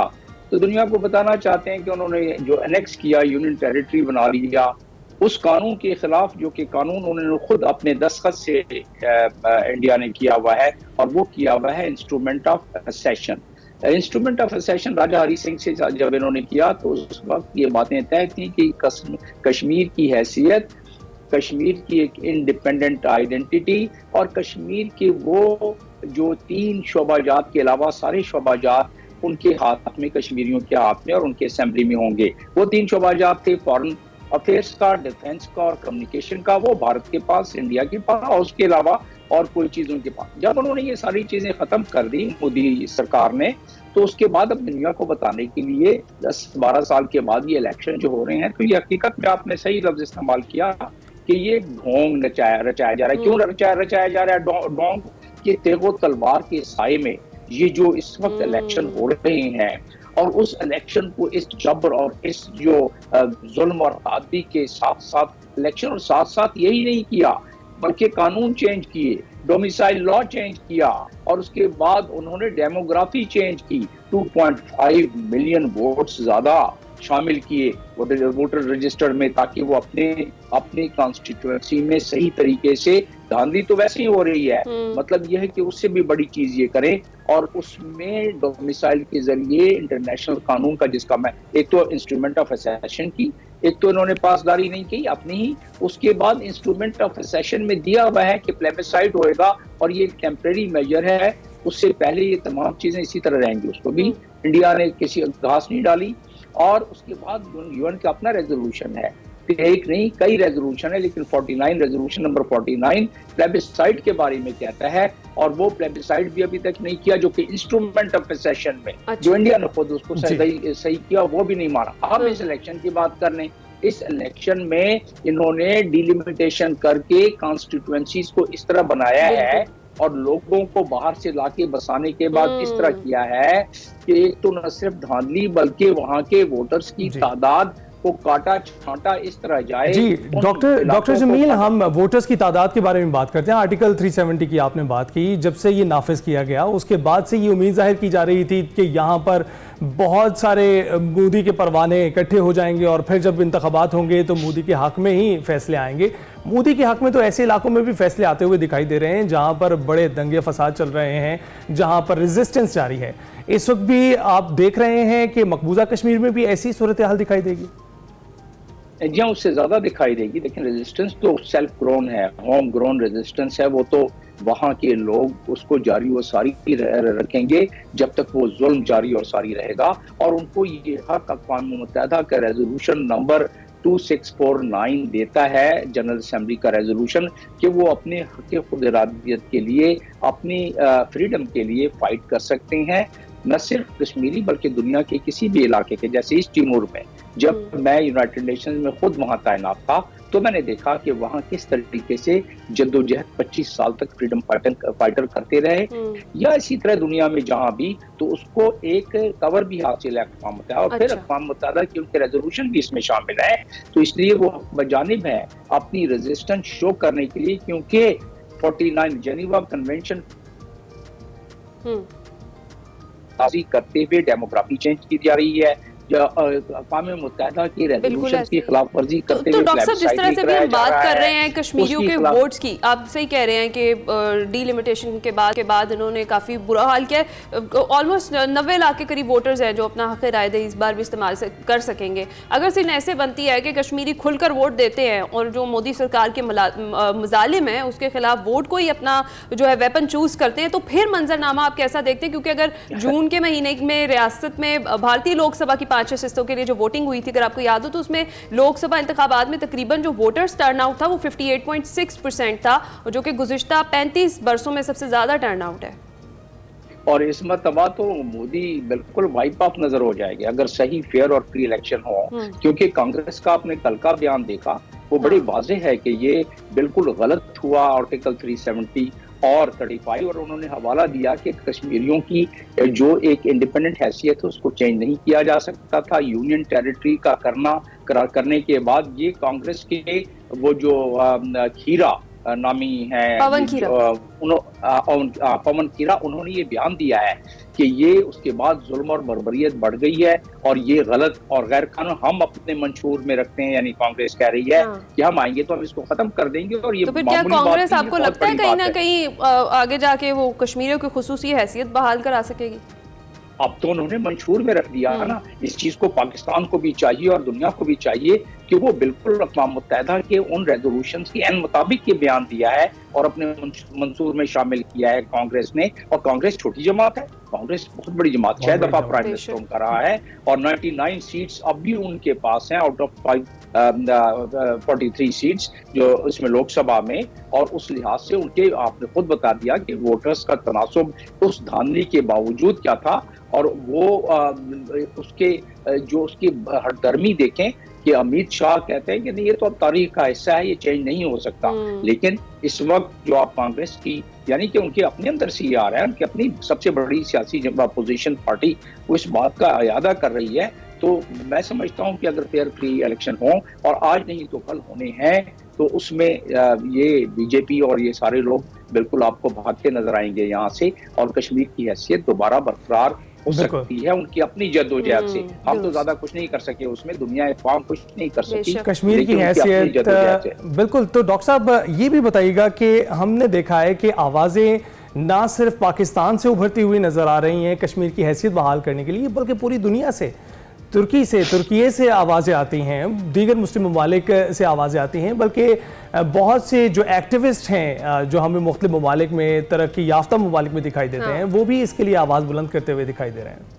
तो दुनिया को बताना चाहते हैं कि उन्होंने जो एनेक्स किया, यूनियन टेरिटरी बना लिया, उस कानून के खिलाफ जो कि कानून उन्होंने खुद अपने दस्तखत से इंडिया ने किया हुआ है, और वो किया हुआ है इंस्ट्रूमेंट ऑफ असेशन। इंस्ट्रूमेंट ऑफ असेशन राजा हरी सिंह से जब इन्होंने किया तो उस वक्त ये बातें तय थी कि कश्मीर की हैसियत, कश्मीर की एक इंडिपेंडेंट आइडेंटिटी और कश्मीर के वो जो 3 शोबाजात के अलावा सारे शोबाजात उनके हाथ में, कश्मीरियों के हाथ में और उनके असेंबली में होंगे। वो 3 शोबाजात थे फॉरेन अफेयर्स का, डिफेंस का और कम्युनिकेशन का। वो भारत के पास, इंडिया के पास और उसके अलावा और कोई चीज उनके पास। जब उन्होंने ये सारी चीजें खत्म कर दी मोदी सरकार ने, तो उसके बाद अब दुनिया को बताने के लिए 10-12 साल के बाद ये इलेक्शन जो हो रहे हैं, तो ये हकीकत में आपने सही लफ्ज इस्तेमाल किया कि ये ढोंग रचाया जा रहा है। क्यों रचाया जा रहा है ढोंग? कि तेगो तलवार के साए में ये जो इस वक्त इलेक्शन हो रहे हैं और उस इलेक्शन को इस जबर और इस जो जुल्म और आदमी के साथ साथ इलेक्शन, और साथ साथ यही नहीं किया बल्कि कानून चेंज किए, डोमिसाइल लॉ चेंज किया और उसके बाद उन्होंने डेमोग्राफी चेंज की, 2.5 मिलियन वोट्स ज्यादा शामिल किए वोटर रजिस्टर में, ताकि वो अपने कॉन्स्टिट्यूएंसी में सही तरीके से, धांधली तो वैसे ही हो रही है, मतलब यह है कि उससे भी बड़ी चीज ये करें और उसमें डोमिसाइल के जरिए इंटरनेशनल कानून का, जिसका मैं एक तो इंस्ट्रूमेंट ऑफ असेशन की, एक तो इन्होंने पासदारी नहीं की अपनी ही, उसके बाद इंस्ट्रूमेंट ऑफ असेशन में दिया हुआ है कि प्लेबिसाइड होएगा और ये टेम्परेरी मेजर है, उससे पहले ये तमाम चीजें इसी तरह रहेंगी। उसको भी इंडिया ने किसी घास नहीं डाली। और उसके बाद यूएन का अपना रेजोल्यूशन है, एक नहीं कई रेजोल्यूशन है, लेकिन 49 रेजोल्यूशन नंबर 49 प्लेबिसाइड के बारे में कहता है, और वो प्लेबिसाइड भी अभी तक नहीं किया जो कि इंस्ट्रूमेंट ऑफ असेशन में जो इंडिया ने खुद उसको सही किया, वो भी नहीं माना। अब इस इलेक्शन की बात कर लें, इस इलेक्शन में इन्होंने डिलिमिटेशन करके कॉन्स्टिट्यूएंसीज को इस तरह बनाया है और लोगों को बाहर से लाके बसाने के बाद इस तरह किया है कि एक तो न सिर्फ धांधली बल्कि वहां के वोटर्स की तादाद को काटा छांटा इस तरह जाए। जी डॉक्टर जमील, हम वोटर्स की तादाद के बारे में बात करते हैं। आर्टिकल 370 की आपने बात की, जब से ये नाफिज किया गया उसके बाद से ये उम्मीद जाहिर की जा रही थी कि यहाँ पर बहुत सारे मोदी के परवाने इकट्ठे हो जाएंगे और फिर जब इंतखाबात होंगे तो मोदी के हक में ही फैसले आएंगे। मोदी के हक में तो ऐसे इलाकों में भी फैसले आते हुए दिखाई दे रहे हैं जहाँ पर बड़े दंगे फसाद चल रहे हैं, जहाँ पर रेजिस्टेंस जारी है। इस वक्त भी आप देख रहे हैं कि मकबूजा कश्मीर में भी ऐसी सूरत हाल दिखाई देगी? जी उससे ज्यादा दिखाई देगी, लेकिन रेजिस्टेंस तो सेल्फ ग्रोन है, होम ग्रोन रेजिस्टेंस है। वो तो वहाँ के लोग उसको जारी और सारी रखेंगे जब तक वो जुल्म जारी और सारी रहेगा। और उनको ये हक अक़वाम मुत्तहिदा का रेजोल्यूशन नंबर 2649 देता है, जनरल असेंबली का रेजोल्यूशन, कि वो अपने हक खुद इरादियत के लिए, अपनी फ्रीडम के लिए फाइट कर सकते हैं, न सिर्फ कश्मीरी बल्कि दुनिया के किसी भी इलाके के। जैसे ईस्ट तिमोर में जब मैं यूनाइटेड नेशंस में खुद वहां तैनात था तो मैंने देखा कि वहां किस तरीके से जद्दोजहद 25 साल तक फ्रीडम फाइटर करते रहे, या इसी तरह दुनिया में जहां भी, तो उसको एक कवर भी हासिल है अक़वाम मुत्तहिदा, और फिर अक़वाम मुत्तहिदा के उनके रेजोल्यूशन भी इसमें शामिल है। तो इसलिए वो बजानिब है अपनी रेजिस्टेंस शो करने के लिए, क्योंकि 49 जेनीवा कन्वेंशन करते हुए डेमोग्राफी चेंज की जा रही है, अक़वाम मुत्तहिदा की रेजोल्यूशन की ऐसे खिलाफ वर्जी करते तो हुए डॉक्टर साहब, जिस तरह से भी हम बात कर रहे हैं कश्मीरियों के खिलाफ वोट्स की, आप सही कह रहे हैं कि डीलिमिटेशन के बाद इन्होंने काफ़ी बुरा हाल किया है। ऑलमोस्ट 90 लाख के करीब वोटर्स हैं जो अपना हक़ राय इस बार भी इस्तेमाल कर सकेंगे। अगर सिर्फ ऐसे बनती है कि कश्मीरी खुलकर वोट देते हैं और जो मोदी सरकार के मजालिम हैं उसके खिलाफ वोट को ही अपना जो है वेपन चूज करते हैं, तो फिर मंजरनामा आप कैसा देखते हैं? क्योंकि अगर जून के महीने में रियासत में भारतीय लोकसभा की 5 हिस्सों के लिए जो वोटिंग हुई थी, अगर आपको याद हो, तो उसमें लोकसभा इंतखाबात में तकरीबन जो वोटर्स टर्नआउट था वो 58.6% था, जो कि गुज़िश्ता 35 बरसों में सबसे ज्यादा टर्नआउट है। और इस मरतबा तो मोदी बिल्कुल वाइप ऑफ नजर हो जाएंगे अगर सही, फेयर और फ्री इलेक्शन हो। क्योंकि कांग्रेस का आपने कल का बयान देखा, वो बड़ी वाज़ेह है कि ये बिल्कुल गलत हुआ आर्टिकल 370 और 35, और उन्होंने हवाला दिया कि कश्मीरियों की जो एक इंडिपेंडेंट हैसियत है उसको चेंज नहीं किया जा सकता था। यूनियन टेरिटरी का करार करने के बाद ये कांग्रेस के वो जो खीरा नामी है पवन खीरा, उन्होंने ये बयान दिया है कि ये उसके बाद जुल्म और बर्बरियत बढ़ गई है और ये गलत और गैर कानून हम अपने मंशूर में रखते हैं। यानी कांग्रेस कह रही है कि हम आएंगे तो हम इसको खत्म कर देंगे। और ये तो फिर क्या कांग्रेस आपको लगता है कहीं ना कहीं आगे जाके वो कश्मीरियों की खुसूसी हैसियत बहाल करा सकेगी? अब तो उन्होंने मंशूर में रख दिया है ना। इस चीज को पाकिस्तान को भी चाहिए और दुनिया को भी चाहिए कि वो बिल्कुल अक़वाम मुत्तहिदा के उन रेजोल्यूशन के एन मुताबिक ये बयान दिया है और अपने मंशूर में शामिल किया है कांग्रेस ने। और कांग्रेस छोटी जमात है, कांग्रेस बहुत बड़ी जमात, 6 दफा प्राइम मिनिस्टर उनका रहा है और 99 सीट्स अब भी उनके पास हैं आउट ऑफ 43 सीट्स जो इसमें लोकसभा में। और उस लिहाज से उनके, आपने खुद बता दिया कि वोटर्स का तनासुब उस धांधली के बावजूद क्या था। और वो उसके जो उसकी हरदर्मी देखें कि अमित शाह कहते हैं कि नहीं ये तो अब तारीख का हिस्सा है, ये चेंज नहीं हो सकता। लेकिन इस वक्त जो आप कांग्रेस की, यानी कि उनके अपने अंदर से ये आ रहा है कि अपनी सबसे बड़ी सियासी अपोजिशन पार्टी वो इस बात का अयादा कर रही है। तो मैं समझता हूं कि अगर फेयर फ्री इलेक्शन हो, और आज नहीं तो कल होने हैं, तो उसमें ये बीजेपी और ये सारे लोग बिल्कुल आपको भागते नजर आएंगे यहाँ से, और कश्मीर की हैसियत दोबारा बरकरार हो सकती है उनकी अपनी जद्दोजहद से। हम तो ज्यादा कुछ नहीं कर सके उसमें, दुनिया अक़वाम कुछ नहीं कर सकी कश्मीर की हैसियत। बिल्कुल। तो डॉक्टर साहब ये भी बताइएगा कि हमने देखा है कि आवाज़ें ना सिर्फ पाकिस्तान से उभरती हुई नजर आ रही हैं कश्मीर की हैसियत बहाल करने के लिए, बल्कि पूरी दुनिया से, तुर्की से आवाज़ें आती हैं, दीगर मुस्लिम ममालिक से आवाज़ें आती हैं, बल्कि बहुत से जो एक्टिविस्ट हैं जो हमें मुख्तलिफ ममालिक में, तरक्की याफ्ता ममालिक में दिखाई देते हैं, वो भी इसके लिए आवाज़ बुलंद करते हुए दिखाई दे रहे हैं।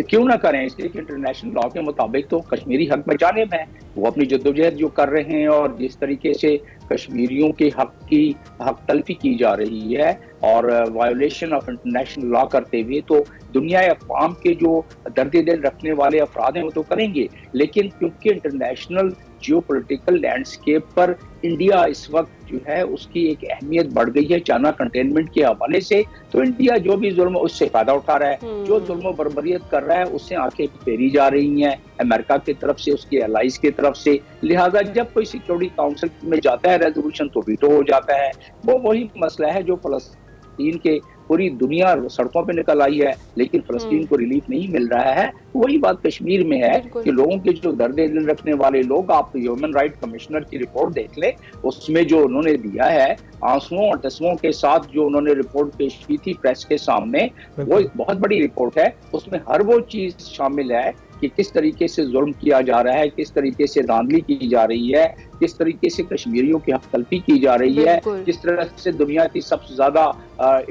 क्यों ना करें, इसलिए कि इंटरनेशनल लॉ के मुताबिक तो कश्मीरी हक में जानिब है, वो अपनी जद्दोजहद जो कर रहे हैं और जिस तरीके से कश्मीरियों के हक की हक तलफी की जा रही है और वायोलेशन ऑफ इंटरनेशनल लॉ करते हुए, तो दुनिया अक़वाम के जो दर्द दिल रखने वाले अफराद हैं वो तो करेंगे। लेकिन क्योंकि इंटरनेशनल जियोपॉलिटिकल लैंडस्केप पर इंडिया इस वक्त जो है उसकी एक अहमियत बढ़ गई है चाइना कंटेनमेंट के हवाले से, तो इंडिया जो भी जुल्म उससे फायदा उठा रहा है, जो जुल्म बर्बरियत कर रहा है उससे आंखें फेरी जा रही हैं अमेरिका की तरफ से, उसके एलाइज की तरफ से। लिहाजा जब कोई सिक्योरिटी काउंसिल में जाता है रेजोल्यूशन तो वीटो हो जाता है। वो वही मसला है जो फलस्तीन के पूरी दुनिया सड़कों पे निकल आई है, लेकिन फलस्तीन को रिलीफ नहीं मिल रहा है। वही बात कश्मीर में है कि लोगों के जो दर्द दिल रखने वाले लोग, आप ह्यूमन राइट कमिश्नर की रिपोर्ट देख ले, उसमें जो उन्होंने दिया है आंसुओं और तस्वों के साथ जो उन्होंने रिपोर्ट पेश की थी प्रेस के सामने, वो एक बहुत बड़ी रिपोर्ट है। उसमें हर वो चीज शामिल है कि किस तरीके से जुल्म किया जा रहा है, किस तरीके से धांधली की जा रही है, किस तरीके से कश्मीरियों की हक तलफी की जा रही है, किस तरह से दुनिया की सबसे ज्यादा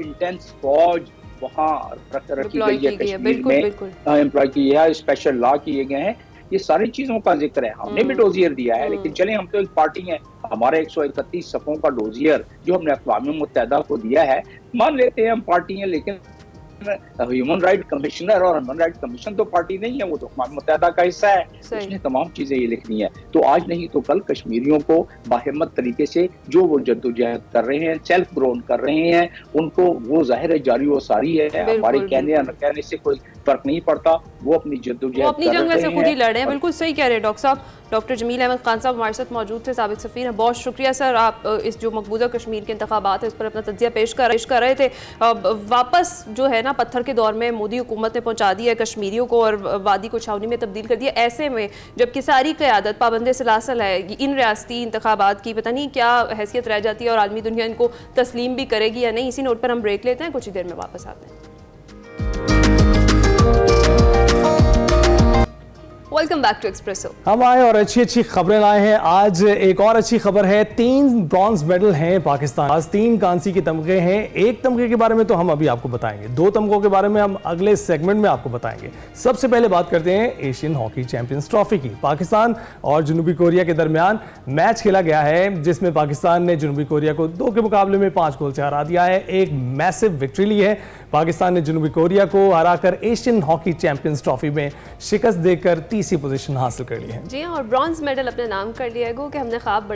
इंटेंस फौज वहाँ रखी गई है कश्मीर में, एम्प्लॉय की है, स्पेशल लॉ किए गए हैं। ये सारी चीजों का जिक्र है। हमने भी डोजियर दिया है, लेकिन चले हम तो एक पार्टी हैं, हमारे 131 सफ़ों का डोजियर जो हमने अक़वाम मुत्तहिदा को दिया है, मान लेते हैं हम पार्टी हैं, लेकिन ह्यूमन राइट कमिश्नर और ह्यूमन राइट कमीशन तो पार्टी नहीं है, वो तो अक़वाम मुत्तहिदा का हिस्सा है, उसने तमाम चीजें ये लिखनी है। तो आज नहीं तो कल कश्मीरियों को बाहिम्मत तरीके से जो वो जद्दोजहद कर रहे हैं, सेल्फ ग्रोन कर रहे हैं, उनको वो जाहिर जारी व सारी है, हमारे कहने या न कहने से कोई फर्क नहीं पड़ता, वो अपनी जद्दोजहद अपनी जंग वैसे खुद ही लड़ रहे हैं। बिल्कुल सही कह रहे हैं डॉक्टर साहब। डॉक्टर जमील अहमद खान साहब हमारे साथ मौजूद थे, साबिक सफ़ीर हैं। बहुत शुक्रिया सर, आप इस जो मकबूजा कश्मीर के इंतखाबात है इस पर अपना तज्जिया पेश कर रहे थे। वापस जो है ना ना पत्थर के दौर में मोदी हुकूमत ने पहुंचा दिया कश्मीरियों को और वादी को छावनी में तब्दील कर दिया। ऐसे में जबकि सारी क़यादत पाबंद सलासल है, इन रियासती इंतखाबात की पता नहीं क्या हैसियत रह जाती है और आलमी दुनिया इनको तस्लीम भी करेगी या नहीं। इसी नोट पर हम ब्रेक लेते हैं, कुछ ही देर में वापस आते हैं। Welcome back to Expresso. हम आए और अच्छी खबरें लाए हैं। आज एक और अच्छी खबर है, 3 ब्रॉन्ज मेडल हैं पाकिस्तान, आज 3 कांसी के तमगे हैं। एक तमगे के बारे में तो हम अभी आपको बताएंगे, 2 तमगों के बारे में हम अगले सेगमेंट में आपको बताएंगे। सबसे पहले बात करते हैं एशियन हॉकी चैंपियंस ट्रॉफी की। पाकिस्तान और जनूबी कोरिया के दरमियान मैच खेला गया है, जिसमें पाकिस्तान ने जनूबी कोरिया को 2 के मुकाबले में 5 गोल से हरा दिया है। एक मैसिव विक्ट्री ली है पाकिस्तान ने जनूबी कोरिया को हराकर एशियन हॉकी चैंपियंस ट्रॉफी में शिकस्त देकर तीसरी पोजीशन हासिल कर ली है। जी हाँ, और ब्रॉन्ज मेडल अपने नाम कर लिया है गो कि हमने ख्वाब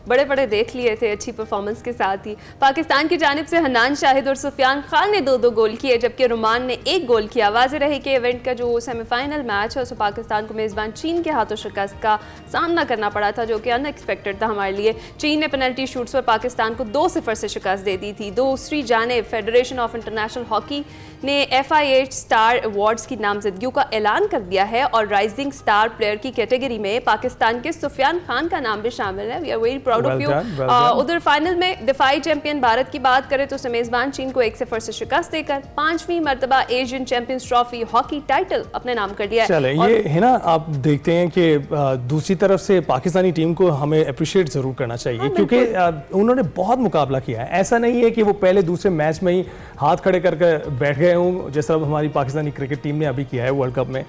बड़े देख लिए थे अच्छी परफॉर्मेंस के साथ ही। पाकिस्तान की जानिब से हन्नान शाहिद और सुफियान खान ने 2-2 गोल किए, जबकि रुमान ने 1 गोल किया। वाज़ेह रही कि इवेंट का जो सेमीफाइनल मैच है उसमें पाकिस्तान को मेज़बान चीन के हाथों शिकस्त का सामना करना पड़ा था, जो कि अनएक्सपेक्टेड था हमारे लिए। चीन ने पेनल्टी शूट्स पर पाकिस्तान को 2-0 से शिकस्त दे दी थी। दूसरी जानिब फेडरेशन ऑफ इंटरनेशनल हॉकी ने FIH स्टार अवार्ड्स की नामजदगियों का ऐलान कर दिया है और राइजिंग स्टार प्लेयर की कैटेगरी में पाकिस्तान के सुफियान खान का नाम भी शामिल है। We are very proud of you. उधर फाइनल में दिफाई चैंपियन भारत की बात करें तो मेजबान चीन को 1-0 से शिकस्त देकर 5वीं मरतबा Asian champions trophy hockey title अपने नाम कर दिया है। चले ये है ना, आप देखते हैं कि दूसरी तरफ से पाकिस्तानी टीम को हमें अप्रिशिएट जरूर करना चाहिए, क्योंकि उन्होंने बहुत मुकाबला किया है। ऐसा नहीं है कि वो पहले दूसरे मैच में ही हाथ खड़े करके बैठ गए हूँ, जैसा हमारी पाकिस्तानी क्रिकेट टीम ने अभी किया है वर्ल्ड कप में।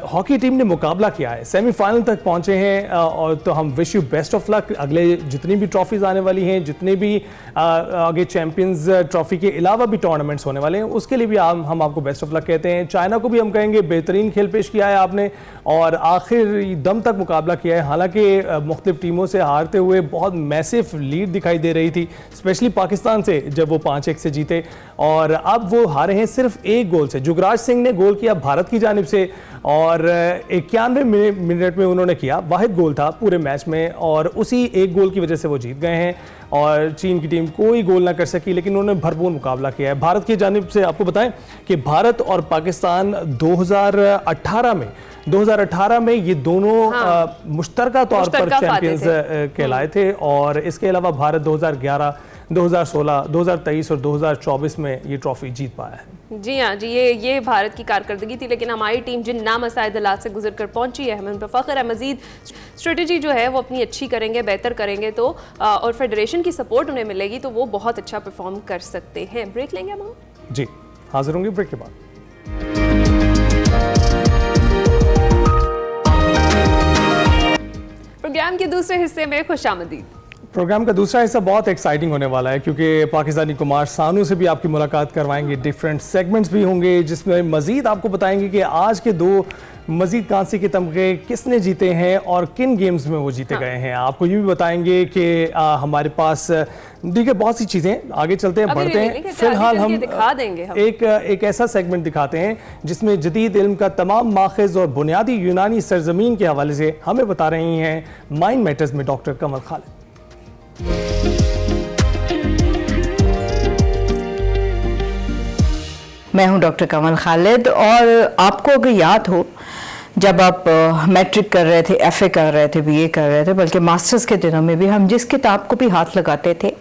हॉकी टीम ने मुकाबला किया है, सेमीफाइनल तक पहुंचे हैं, और तो हम wish you best of luck. अगले जितनी भी ट्रॉफीज आने वाली हैं, जितने भी आगे चैंपियंस ट्रॉफी के अलावा भी टूर्नामेंट्स होने वाले हैं, उसके लिए भी हम आपको बेस्ट ऑफ लक कहते हैं। चाइना को भी हम कहेंगे बेहतरीन खेल पेश किया है आपने और आखिर दम तक मुकाबला किया है। हालांकि मुख्तलिफ टीमों से हारते हुए बहुत मैसिव लीड दिखाई दे रही थी, स्पेशली पाकिस्तान से जब वो 5-1 से जीते, और अब वो हारे हैं सिर्फ 1 गोल से। जुगराज सिंह ने गोल किया भारत की जानिब से और 91 मिनट में उन्होंने किया, वाहिद गोल था पूरे मैच में, और उसी 1 गोल की वजह से वो जीत गए हैं। और चीन की टीम कोई गोल ना कर सकी, लेकिन उन्होंने भरपूर मुकाबला किया है। भारत की जानिब से आपको बताएं कि भारत और पाकिस्तान 2018 में ये दोनों मुश्तरका तौर पर चैंपियंस कहलाए थे, और इसके अलावा भारत 2011, 2016, 2023 और 2024 में ये ट्रॉफी जीत पाया है। जी हाँ जी, ये भारत की कारकर्दगी थी, लेकिन हमारी टीम जिन नामसाइद हालात से गुजर कर पहुंची है, हमें उन पर फख्र है। मजीद स्ट्रेटजी जो है वो अपनी अच्छी करेंगे, बेहतर करेंगे तो और फेडरेशन की सपोर्ट उन्हें मिलेगी तो वो बहुत अच्छा परफॉर्म कर सकते हैं। ब्रेक लेंगे हम? जी हाजिर होंगे ब्रेक के बाद। प्रोग्राम के दूसरे हिस्से में खुशामदीद। प्रोग्राम का दूसरा हिस्सा बहुत एक्साइटिंग होने वाला है, क्योंकि पाकिस्तानी कुमार सानू से भी आपकी मुलाकात करवाएंगे, डिफरेंट सेगमेंट्स भी होंगे जिसमें मजीद आपको बताएंगे कि आज के 2 मजीद कांसी के तमगे किसने जीते हैं और किन गेम्स में वो जीते गए हैं। आपको ये भी बताएंगे कि हमारे पास देखिए बहुत सी चीज़ें, आगे चलते हैं बढ़ते हैं। फिलहाल हम दिखा देंगे एक ऐसा सेगमेंट दिखाते हैं जिसमें जदीद इल्म का तमाम माखज़ और बुनियादी यूनानी सरजमीन के हवाले से हमें बता रही हैं माइंड मैटर्स में डॉक्टर कमल खालिद। मैं हूं डॉक्टर कमल खालिद, और आपको अगर याद हो जब आप मैट्रिक कर रहे थे, FA कर रहे थे, BA कर रहे थे, बल्कि मास्टर्स के दिनों में भी हम जिस किताब को भी हाथ लगाते थे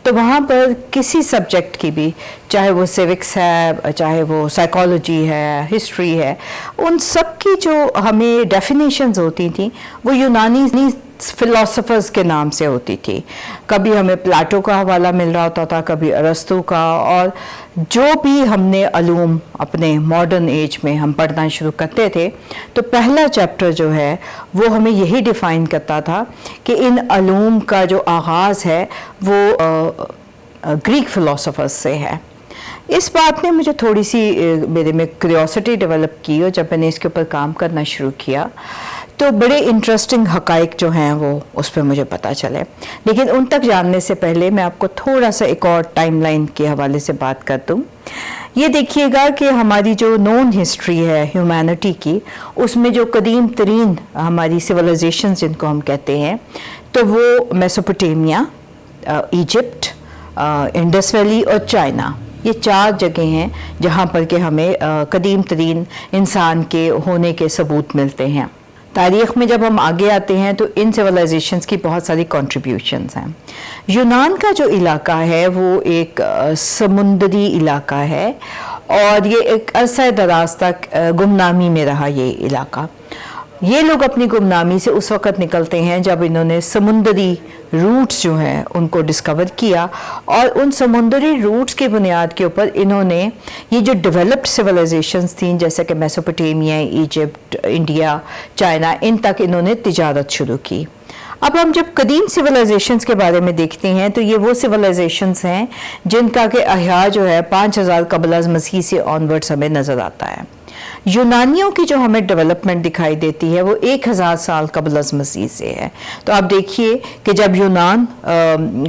तो वहाँ पर किसी सब्जेक्ट की भी, चाहे वो सिविक्स है, चाहे वो साइकोलॉजी है, हिस्ट्री है, उन सब की जो हमें डेफिनेशंस होती थी वो यूनानी फिलोसफर्स के नाम से होती थी। कभी हमें प्लाटो का हवाला मिल रहा होता था, कभी अरस्तु का, और जो भी हमने अलूम अपने मॉडर्न एज में हम पढ़ना शुरू करते थे तो पहला चैप्टर जो है वो हमें यही डिफ़ाइन करता था कि इन अलूम का जो आगाज़ है वो ग्रीक फिलोसफर्स से है। इस बात ने मुझे थोड़ी सी मेरे में क्यूरियोसिटी डेवलप की, और जब मैंने इसके ऊपर काम करना शुरू किया तो बड़े इंटरेस्टिंग हकाइक जो हैं वो उस पर मुझे पता चले। लेकिन उन तक जानने से पहले मैं आपको थोड़ा सा एक और टाइमलाइन के हवाले से बात कर दूँ। ये देखिएगा कि हमारी जो नोन हिस्ट्री है ह्यूमैनिटी की, उसमें जो कदीम तरीन हमारी सिविलाइजेशन जिनको हम कहते हैं, तो वो मेसोपोटामिया, इजिप्ट, इंडस वैली और चाइना, ये 4 जगह हैं जहाँ पर कि हमें कदीम तरीन इंसान के होने के सबूत मिलते हैं। तारीख़ में जब हम आगे आते हैं तो इन सिविलाइजेशंस की बहुत सारी कंट्रीब्यूशंस हैं। यूनान का जो इलाका है वो एक समुंदरी इलाका है और ये एक अरसा दराज तक गुमनामी में रहा ये इलाका। ये लोग अपनी गुमनामी से उस वक़्त निकलते हैं जब इन्होंने समुंदरी रूट्स जो हैं उनको डिस्कवर किया और उन समुंदरी रूट्स की बुनियाद के ऊपर इन्होंने ये जो डेवलप्ड सिविलाइजेशंस थी जैसे कि मेसोपोटामिया, इजिप्ट, इंडिया, चाइना, इन तक इन्होंने तिजारत शुरू की। अब हम जब कदीम सिविलाइजेशंस के बारे में देखते हैं तो ये वो सिविलाइजेशंस हैं जिनका के अहया जो है 5000 कबल अज़ मसीह से ऑनवर्ड्स हमें नज़र आता है। यूनानियों की जो हमें डेवलपमेंट दिखाई देती है वो 1000 साल कबल अज़ मसीह से है। तो आप देखिए कि जब यूनान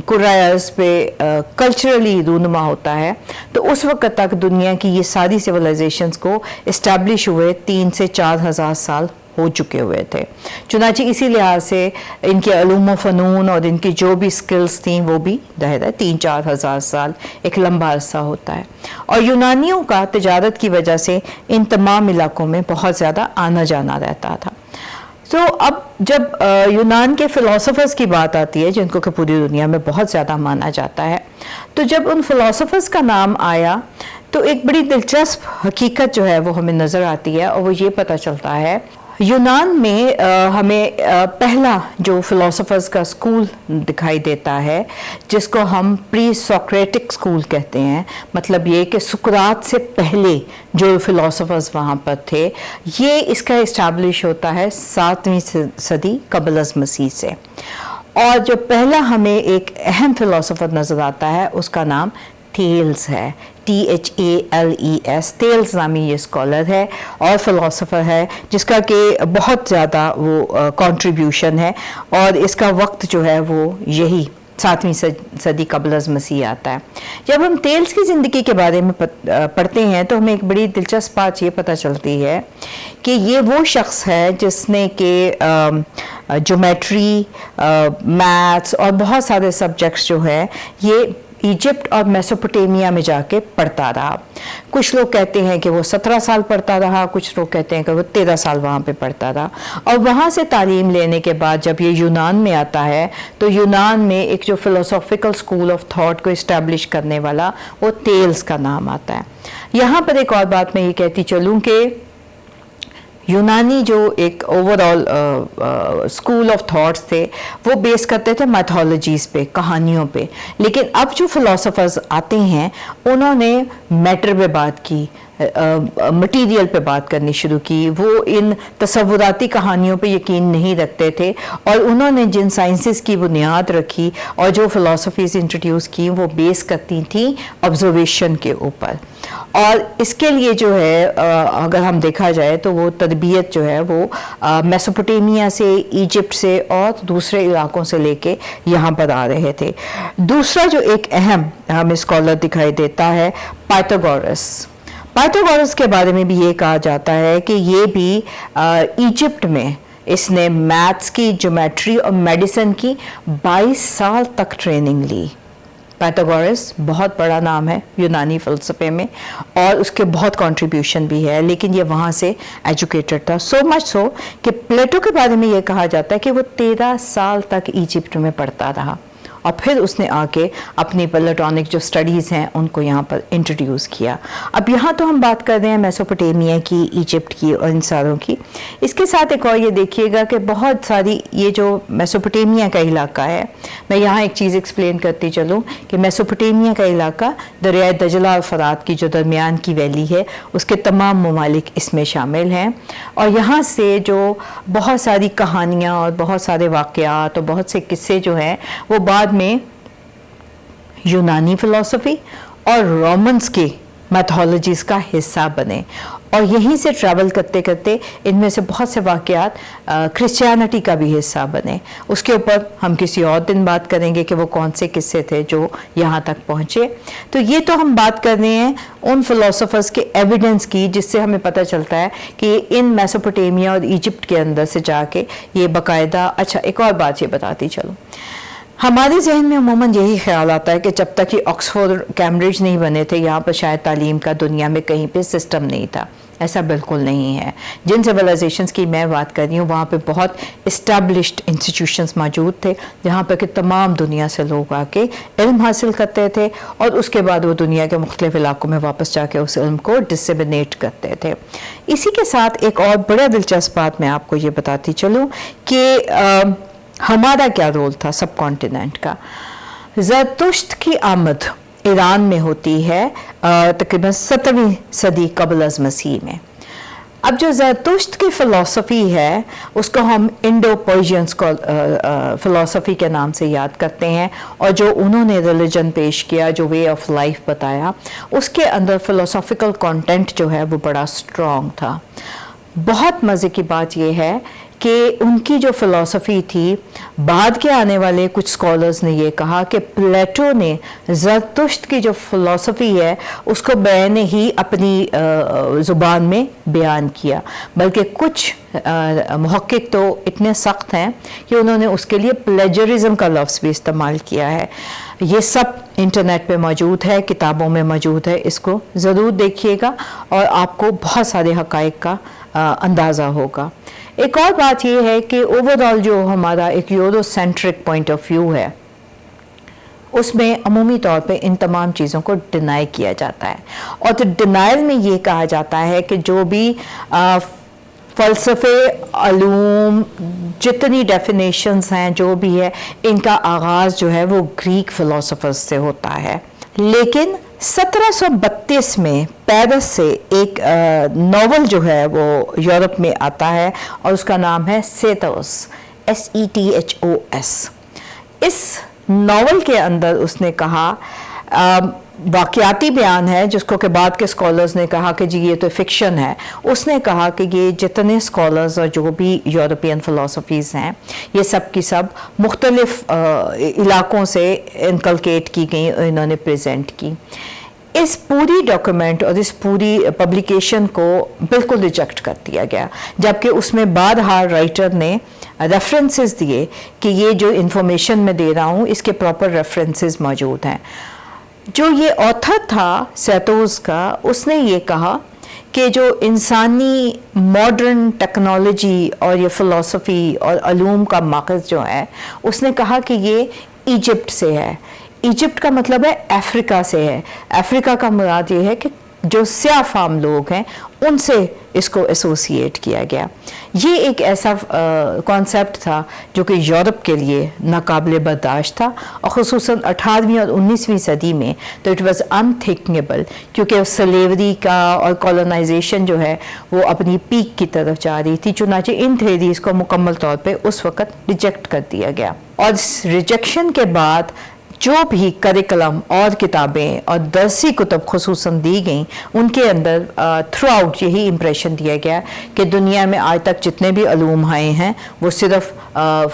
कुर्रायस पे कल्चरली रूनुमा होता है तो उस वक्त तक दुनिया की ये सारी सिविलाइजेशंस को इस्टेब्लिश हुए 3 से 4000 साल हो चुके हुए थे। चुनांचे इसी लिहाज से इनके अलूम फ़नून और इनकी जो भी स्किल्स थी वो भी ज़ाहिर है 3-4 हज़ार साल एक लंबा अरसा होता है। और यूनानियों का तिजारत की वजह से इन तमाम इलाकों में बहुत ज़्यादा आना जाना रहता था। तो अब जब यूनान के फ़िलासफ़र्स की बात आती है जिनको कि पूरी दुनिया में बहुत ज़्यादा माना जाता है, तो जब उन फ़िलासफ़र्स का नाम आया तो एक बड़ी दिलचस्प हकीकत जो है वो हमें नज़र आती है और वो ये पता चलता है यूनान में हमें पहला जो फ़िलासफ़र्स का स्कूल दिखाई देता है जिसको हम प्री सोक्रेटिक स्कूल कहते हैं। मतलब ये कि सुकरात से पहले जो फ़िलासफ़र्स वहाँ पर थे, ये इसका इस्टेब्लिश होता है 7वीं सदी कबल अज़ मसीह से। और जो पहला हमें एक अहम फ़िलासफ़र नज़र आता है उसका नाम थेल्स है, THALES। थेल्स नामी ये स्कॉलर है और फ़िलासफ़र है जिसका कि बहुत ज़्यादा वो कंट्रीब्यूशन है और इसका वक्त जो है वो यही 7वीं सदी कबल अज़ मसीह आता है। जब हम थेल्स की ज़िंदगी के बारे में पढ़ते हैं तो हमें एक बड़ी दिलचस्प बात ये पता चलती है कि ये वो शख्स है जिसने कि ज्योमेट्री, मैथ्स और बहुत सारे सब्जेक्ट्स जो है ये इजिप्ट और मेसोपोटामिया में जाके पढ़ता रहा। कुछ लोग कहते हैं कि वो 17 साल पढ़ता रहा, कुछ लोग कहते हैं कि वो 13 साल वहाँ पे पढ़ता रहा। और वहाँ से तालीम लेने के बाद जब ये यूनान में आता है तो यूनान में एक जो फ़िलोसॉफ़िकल स्कूल ऑफ थॉट को इस्टेब्लिश करने वाला वो थेल्स का नाम आता है। यहाँ पर एक और बात मैं ये कहती चलूँ कि यूनानी जो एक ओवरऑल स्कूल ऑफ थॉट्स थे वो बेस करते थे मैथोलॉजीज़ पे, कहानियों पे। लेकिन अब जो फ़िलासफ़र्स आते हैं उन्होंने मैटर पे बात की, मटीरियल पे बात करनी शुरू की। वो इन तसव्वुराती कहानियों पे यकीन नहीं रखते थे और उन्होंने जिन साइंसेस की बुनियाद रखी और जो फ़िलासफ़ीज़ इंट्रोड्यूस की वो बेस करती थी ऑब्जर्वेशन के ऊपर। और इसके लिए जो है अगर हम देखा जाए तो वो तरबियत जो है वो मेसोपोटामिया से, इजिप्ट से और दूसरे इलाकों से लेके यहाँ पर आ रहे थे। दूसरा जो एक अहम हमें स्कॉलर दिखाई देता है पाइथागोरस। पाइथागोरस के बारे में भी ये कहा जाता है कि ये भी इजिप्ट में इसने मैथ्स की, ज्योमेट्री और मेडिसिन की 22 साल तक ट्रेनिंग ली। पाइथागोरस बहुत बड़ा नाम है यूनानी फ़लसफ़े में और उसके बहुत कंट्रीब्यूशन भी है, लेकिन ये वहाँ से एजुकेटेड था। सो मच सो कि प्लेटो के बारे में ये कहा जाता है कि वो 13 साल तक इजिप्ट में पढ़ता रहा और फिर उसने आके अपनी प्लेटोनिक जो स्टडीज़ हैं उनको यहाँ पर इंट्रोड्यूस किया। अब यहाँ तो हम बात कर रहे हैं मेसोपोटामिया की, इजिप्ट की और इन सारों की। इसके साथ एक और ये देखिएगा कि बहुत सारी ये जो मेसोपोटामिया का इलाका है, मैं यहाँ एक चीज़ एक्सप्लेन करती चलूँ कि मेसोपोटामिया का इलाका दरियाए दजला और फ़रात की जो दरमियान की वैली है उसके तमाम ममालिक इसमें शामिल हैं। और यहाँ से जो बहुत सारी कहानियाँ और बहुत सारे वाक़यात और बहुत से किस्से जो हैं वो बाद में यूनानी फ़िलासफ़ी और रोमन्स के मैथोलॉजीज़ का हिस्सा बने और यहीं से ट्रैवल करते करते इनमें से बहुत से वाक़यात क्रिश्चियनिटी का भी हिस्सा बने। उसके ऊपर हम किसी और दिन बात करेंगे कि वो कौन से किस्से थे जो यहाँ तक पहुँचे। तो ये तो हम बात कर रहे हैं उन फ़िलासफ़र्स के एविडेंस की जिससे हमें पता चलता है कि इन मेसोपोटामिया और इजिप्ट के अंदर से जाके ये बाकायदा। अच्छा, एक और बात ये बताती चलूँ, हमारे जहन में अमूमन यही ख्याल आता है कि जब तक कि ऑक्सफोर्ड कैम्ब्रिज नहीं बने थे यहाँ पर शायद तालीम का दुनिया में कहीं पे सिस्टम नहीं था। ऐसा बिल्कुल नहीं है। जिन सिविलाइजेशंस की मैं बात कर रही हूँ वहाँ पे बहुत इस्टेब्लिश्ड इंस्टीट्यूशंस मौजूद थे जहाँ पर कि तमाम दुनिया से लोग आके इल्म हासिल करते थे और उसके बाद वो दुनिया के मुख्तलिफ इलाकों में वापस जाके उस इल्म को डिसेमिनेट करते थे। इसी के साथ एक और बड़ा दिलचस्प बात मैं आपको ये बताती चलूँ कि हमारा क्या रोल था सब कॉन्टिनेंट का। ज़रतुश्त की आमद ईरान में होती है तकरीबन 17वीं सदी कबल अज़ मसीह में। अब जो ज़रतुश्त की फ़िलासफ़ी है उसको हम इंडो पर्शियन फ़िलासफ़ी के नाम से याद करते हैं और जो उन्होंने रिलीजन पेश किया, जो वे ऑफ लाइफ बताया, उसके अंदर फ़िलासफ़िकल कंटेंट जो है वो बड़ा स्ट्रॉन्ग था। बहुत मज़े की बात यह है कि उनकी जो फ़िलासफ़ी थी, बाद के आने वाले कुछ स्कॉलर्स ने ये कहा कि प्लेटो ने ज़रतुश्त की जो फ़िलासफ़ी है उसको मैंने ही अपनी ज़ुबान में बयान किया, बल्कि कुछ मुहक्किक तो इतने सख्त हैं कि उन्होंने उसके लिए प्लेजरिज्म का लफ्ज़ भी इस्तेमाल किया है। ये सब इंटरनेट पे मौजूद है, किताबों में मौजूद है, इसको ज़रूर देखिएगा और आपको बहुत सारे हक़ाइक़ का अंदाज़ा होगा। एक और बात यह है कि ओवरऑल जो हमारा एक यूरोसेंट्रिक पॉइंट ऑफ व्यू है उसमें अमूमी तौर पे इन तमाम चीज़ों को डिनाई किया जाता है और तो डिनाइल में ये कहा जाता है कि जो भी फ़लसफ़े, अलूम, जितनी डेफिनेशंस हैं, जो भी है, इनका आगाज़ जो है वो ग्रीक फ़िलासफ़र्स से होता है। लेकिन 1732 में पेरिस से एक नावल जो है वो यूरोप में आता है और उसका नाम है सेथोस, SETHOS। इस नावल के अंदर उसने कहा, वाक़याती बयान है जिसको के बाद के स्कॉलर्स ने कहा कि जी ये तो फिक्शन है। उसने कहा कि ये जितने स्कॉलर्स और जो भी यूरोपियन फ़िलासफ़ीज़ हैं ये सब की सब मुख्तलिफ़ इलाक़ों से इनकलकेट की गई, इन्होंने प्रेजेंट की। इस पूरी डॉक्यूमेंट और इस पूरी पब्लिकेशन को बिल्कुल रिजेक्ट कर दिया गया, जबकि उसमें बारहा राइटर ने रेफरेंसेस दिए कि ये जो इंफॉर्मेशन मैं दे रहा हूँ इसके प्रॉपर रेफरेंसेस मौजूद हैं। जो ये ऑथर था सेथोस का, उसने ये कहा कि जो इंसानी मॉडर्न टेक्नोलॉजी और ये फ़िलासफ़ी और अलूम का मक़ज़ जो है, उसने कहा कि ये इजिप्ट से है। इजिप्ट का मतलब है अफ्रीका से है। अफ्रीका का मुराद ये है कि जो स्याह फाम लोग हैं उनसे इसको एसोसिएट किया गया। ये एक ऐसा कॉन्सेप्ट था जो कि यूरोप के लिए नाकाबिले बर्दाश्त था और ख़ुसूसन 18वीं और 19वीं सदी में तो इट वाज अनथिंकेबल, क्योंकि स्लेवरी का और कॉलोनाइजेशन जो है वो अपनी पीक की तरफ जा रही थी। चुनांचे इन थेरीज को मुकम्मल तौर पे उस वक़्त रिजेक्ट कर दिया गया और इस रिजेक्शन के बाद जो भी करिकुलम और किताबें और दरसी कुतुब खुसूसन दी गई, उनके अंदर थ्रू आउट यही इम्प्रेशन दिया गया कि दुनिया में आज तक जितने भी अलूम आए हैं वो सिर्फ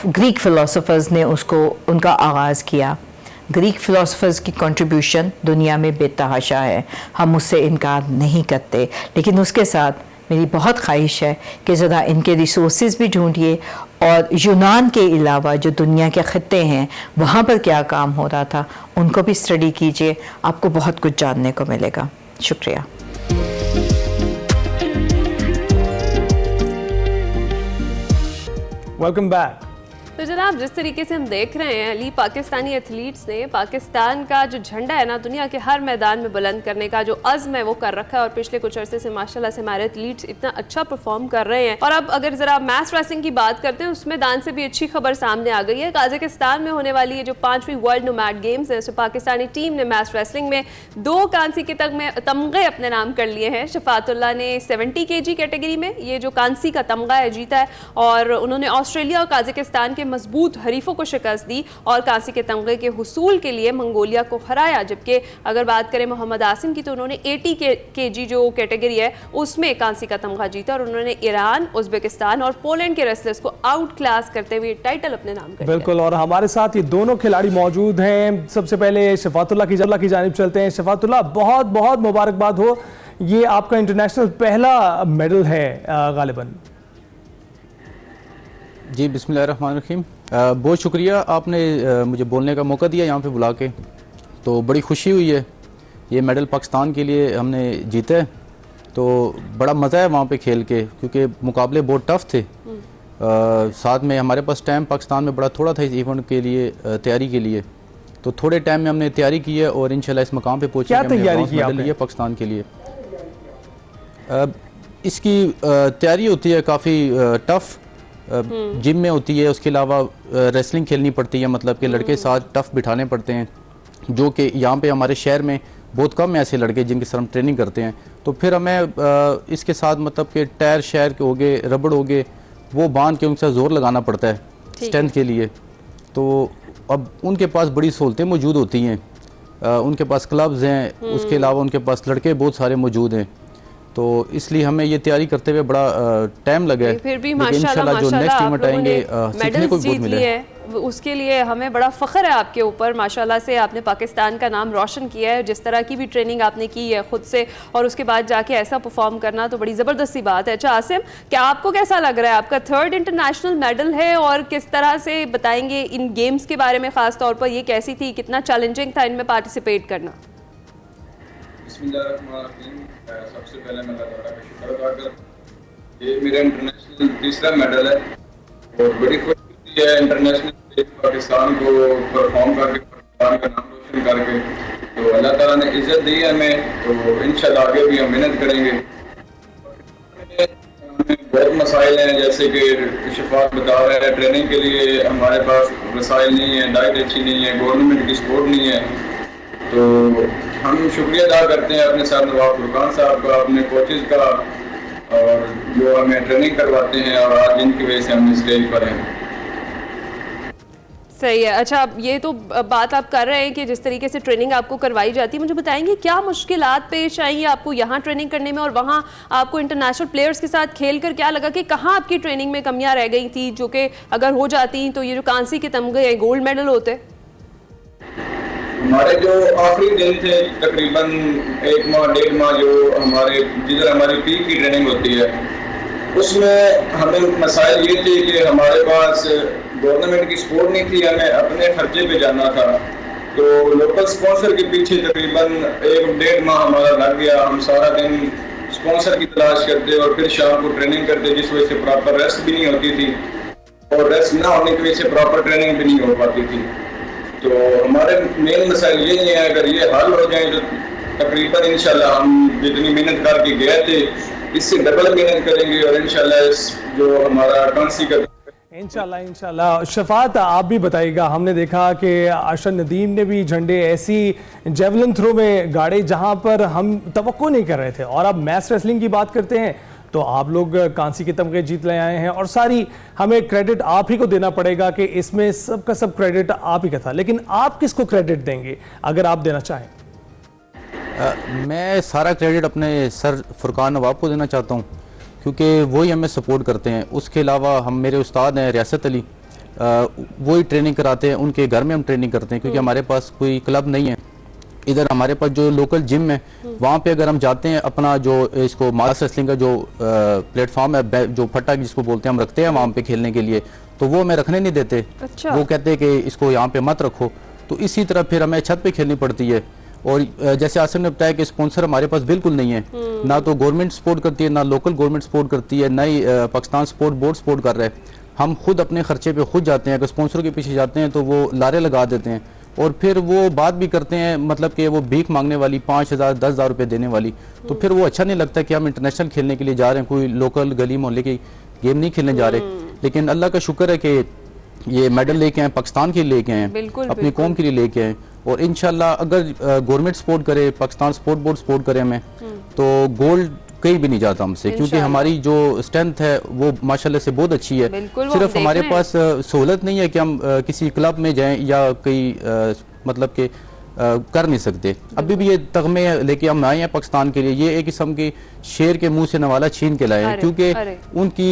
ग्रीक फ़िलासफ़र्स ने उसको उनका आगाज़ किया। ग्रीक फ़िलासफ़र्स की कंट्रीब्यूशन दुनिया में बेतहाशा है, हम उससे इनकार नहीं करते, लेकिन उसके साथ मेरी बहुत ख्वाहिश है कि ज़रा इनके रिसोर्सेज भी ढूंढिए और यूनान के अलावा जो दुनिया के ख़त्ते हैं वहाँ पर क्या काम हो रहा था उनको भी स्टडी कीजिए, आपको बहुत कुछ जानने को मिलेगा। शुक्रिया। Welcome back. तो जनाब, जिस तरीके से हम देख रहे हैं अली, पाकिस्तानी एथलीट्स ने पाकिस्तान का जो झंडा है ना दुनिया के हर मैदान में बुलंद करने का जो अज़्म है वो कर रखा है और पिछले कुछ अरसे से माशाल्लाह से हमारे एथलीट्स इतना अच्छा परफॉर्म कर रहे हैं। और अब अगर ज़रा मैच रेसलिंग की बात करते हैं उस मैदान से भी अच्छी खबर सामने आ गई है। काज़ाकिस्तान में होने वाली ये जो 5वीं वर्ल्ड नोमैड गेम्स है, उसमें पाकिस्तानी टीम ने मैच रेसलिंग में 2 कांसी के तमगे अपने नाम कर लिए हैं। शफातुल्लाह ने 70 kg कैटेगरी में ये जो कांसी का तमगा है जीता है और उन्होंने ऑस्ट्रेलिया और काज़ाकिस्तान के मजबूत हरीफों को शिकस्त दी और कांसी के तमगे के हुसूल के लिए मंगोलिया को हराया। जबकि अगर बात करें मोहम्मद आसिम की तो उन्होंने 80 kg जो कैटेगरी है उसमें कांसी का तमगा जीता और उन्होंने ईरान, उज़्बेकिस्तान और पोलैंड के रेसलर्स को आउट क्लास करते हुए टाइटल अपने नाम कर दिया। बिल्कुल, और हमारे साथ ये दोनों खिलाड़ी मौजूद हैं। सबसे पहले शफातुल्लाह की जानिब चलते हैं। शफातुल्लाह, बहुत बहुत मुबारकबाद हो, ये आपका इंटरनेशनल पहला मेडल है गालिबन। जी बिस्मिल्लाहिर्रहमानिर्रहीम। बहुत शुक्रिया आपने मुझे बोलने का मौका दिया यहाँ पे बुला के, तो बड़ी खुशी हुई है। ये मेडल पाकिस्तान के लिए हमने जीता है, तो बड़ा मज़ा है वहाँ पे खेल के, क्योंकि मुकाबले बहुत टफ़ थे। साथ में हमारे पास टाइम पाकिस्तान में बड़ा थोड़ा था इस इवेंट के लिए तैयारी के लिए, तो थोड़े टाइम में हमने तैयारी की है और इंशाल्लाह इस मकाम पे पहुँचे। क्या तैयारी की आपने? लिया पाकिस्तान के लिए इसकी तैयारी होती है काफ़ी टफ़, जिम में होती है, उसके अलावा रेसलिंग खेलनी पड़ती है, मतलब कि लड़के साथ टफ़ बिठाने पड़ते हैं, जो कि यहाँ पे हमारे शहर में बहुत कम है ऐसे लड़के जिनके साथ हम ट्रेनिंग करते हैं। तो फिर हमें इसके साथ मतलब कि टायर शायर के हो गए, रबड़ हो गए, वो बांध के उनके साथ जोर लगाना पड़ता है स्ट्रेंथ के लिए। तो अब उनके पास बड़ी सहूलतें मौजूद होती हैं, उनके पास क्लब्स हैं, उसके अलावा उनके पास लड़के बहुत सारे मौजूद हैं, तो इसलिए हमें ये तैयारी करते हुए बड़ा टाइम लगा है। फिर भी लेकिन इंशाल्लाह जो नेक्स्ट इवेंट आएंगे सीखने को भी बहुत मिले, उसके लिए हमें बड़ा फ़ख्र है आपके ऊपर। माशाल्लाह से आपने पाकिस्तान का नाम रोशन किया है, जिस तरह की भी ट्रेनिंग आपने की है खुद से, और उसके बाद जाके ऐसा परफॉर्म करना तो बड़ी ज़बरदस्ती बात है। अच्छा आसिम, क्या आपको कैसा लग रहा है? आपका 3rd इंटरनेशनल मेडल है, और किस तरह से बताएंगे इन गेम्स के बारे में, ख़ास तौर पर ये कैसी थी, कितना चैलेंजिंग था इनमें पार्टिसिपेट करना? सबसे पहले मैं अल्लाह ताला का शुक्र अदा करता, ये मेरा इंटरनेशनल 3रा मेडल है और बड़ी खुशी है इंटरनेशनल पाकिस्तान को परफॉर्म करके, पाकिस्तान का नाम रोशन करके। तो अल्लाह ताला ने इज्जत दी है हमें, तो इंशाल्लाह आगे भी हम मेहनत करेंगे। बहुत मसाइल हैं, जैसे कि शफात बता रहे हैं, ट्रेनिंग के लिए हमारे पास वसाइल नहीं है, डाइट अच्छी नहीं है, गवर्नमेंट की सपोर्ट नहीं है। तो हम शुक्रिया अदा करते हैं अपने सर नवाब फुरकान साहब का, अपने कोचेज़ का, और जो हमें ट्रेनिंग करवाते हैं, और आज जिनकी वजह से हम स्टेज पर हैं। सही है। अच्छा, ये तो बात आप कर रहे हैं कि जिस तरीके से ट्रेनिंग आपको करवाई जाती है, मुझे बताएंगे क्या मुश्किलात पेश आई आपको यहाँ ट्रेनिंग करने में, और वहाँ आपको इंटरनेशनल प्लेयर्स के साथ खेलकर क्या लगा कि कहाँ आपकी ट्रेनिंग में कमियाँ रह गई थी, जो कि अगर हो जाती तो ये जो कांसी के तमगे गोल्ड मेडल होते? हमारे जो आखिरी दिन थे, तकरीबन 1 माह 1.5 माह, जो हमारे जिधर हमारी पीक की ट्रेनिंग होती है, उसमें हमें मसाइल ये थे कि हमारे पास गवर्नमेंट की सपोर्ट नहीं थी, हमें अपने खर्चे पे जाना था। तो लोकल स्पॉन्सर के पीछे तकरीबन 1.5 माह हमारा लग गया। हम सारा दिन स्पॉन्सर की तलाश करते और फिर शाम को ट्रेनिंग करते, जिस वजह से प्रॉपर रेस्ट भी नहीं होती थी, और रेस्ट ना होने की वजह से प्रॉपर ट्रेनिंग भी नहीं हो पाती थी। तो हमारे मेन मसाइल ये है, अगर ये हल हो जाए तो तकरीबन इंशाल्लाह हम जितनी मेहनत करके गए थे इससे डबल मेहनत करेंगे, और इंशाल्लाह इस जो हमारा कांसी का इंशाल्लाह। शफात, आप भी बताइएगा, हमने देखा कि आशा नदीम ने भी झंडे ऐसी जेवलिन थ्रो में गाड़े जहां पर हम तवक्को नहीं कर रहे थे, और अब मैच रेसलिंग की बात करते हैं तो आप लोग कांसी के तमगे जीत ले आए हैं, और सारी हमें क्रेडिट आप ही को देना पड़ेगा कि इसमें सब का सब क्रेडिट आप ही का था। लेकिन आप किसको क्रेडिट देंगे अगर आप देना चाहें? मैं सारा क्रेडिट अपने सर फुरकान नवाब को देना चाहता हूँ, क्योंकि वही हमें सपोर्ट करते हैं। उसके अलावा हम मेरे उस्ताद हैं रियासत अली, वही ट्रेनिंग कराते हैं, उनके घर में हम ट्रेनिंग करते हैं, क्योंकि हमारे पास कोई क्लब नहीं है। इधर हमारे पास जो लोकल जिम है, वहाँ पे अगर हम जाते हैं, अपना जो इसको मास रेसलिंग का जो प्लेटफॉर्म है, जो फट्टा जिसको बोलते हैं, हम रखते हैं वहाँ पे खेलने के लिए, तो वो हमें रखने नहीं देते। अच्छा। वो कहते हैं कि इसको यहाँ पे मत रखो। तो इसी तरह फिर हमें छत पे खेलनी पड़ती है। और जैसे आसिम ने बताया कि स्पॉन्सर हमारे पास बिल्कुल नहीं है, ना तो गवर्नमेंट सपोर्ट करती है, ना लोकल गवर्नमेंट सपोर्ट करती है, ना ही पाकिस्तान स्पोर्ट बोर्ड सपोर्ट कर रहा है। हम खुद अपने खर्चे पे खुद जाते हैं। अगर स्पॉन्सर के पीछे जाते हैं तो वो लारे लगा देते हैं, और फिर वो बात भी करते हैं, मतलब कि वो भीख मांगने वाली 5,000 10,000 रुपये देने वाली। तो फिर वो अच्छा नहीं लगता कि हम इंटरनेशनल खेलने के लिए जा रहे हैं, कोई लोकल गली मोहल्ले की गेम नहीं खेलने जा रहे। लेकिन अल्लाह का शुक्र है कि ये मेडल लेके आए, पाकिस्तान के लिए लेके आए, अपनी कौम के लिए लेके आए, और इंशाल्लाह अगर गवर्नमेंट सपोर्ट करे, पाकिस्तान स्पोर्ट बोर्ड सपोर्ट करे हमें, तो गोल्ड कहीं भी नहीं जाता हमसे, क्योंकि हमारी जो स्ट्रेंथ है वो माशाल्लाह से बहुत अच्छी है। सिर्फ हमारे पास सहूलत नहीं है कि हम किसी क्लब में जाएं या कहीं मतलब के कर नहीं सकते। अभी भी ये तगमे लेके हम आए हैं पाकिस्तान के लिए, ये एक किस्म की शेर के मुंह से नवाला छीन के लाए हैं, क्योंकि उनकी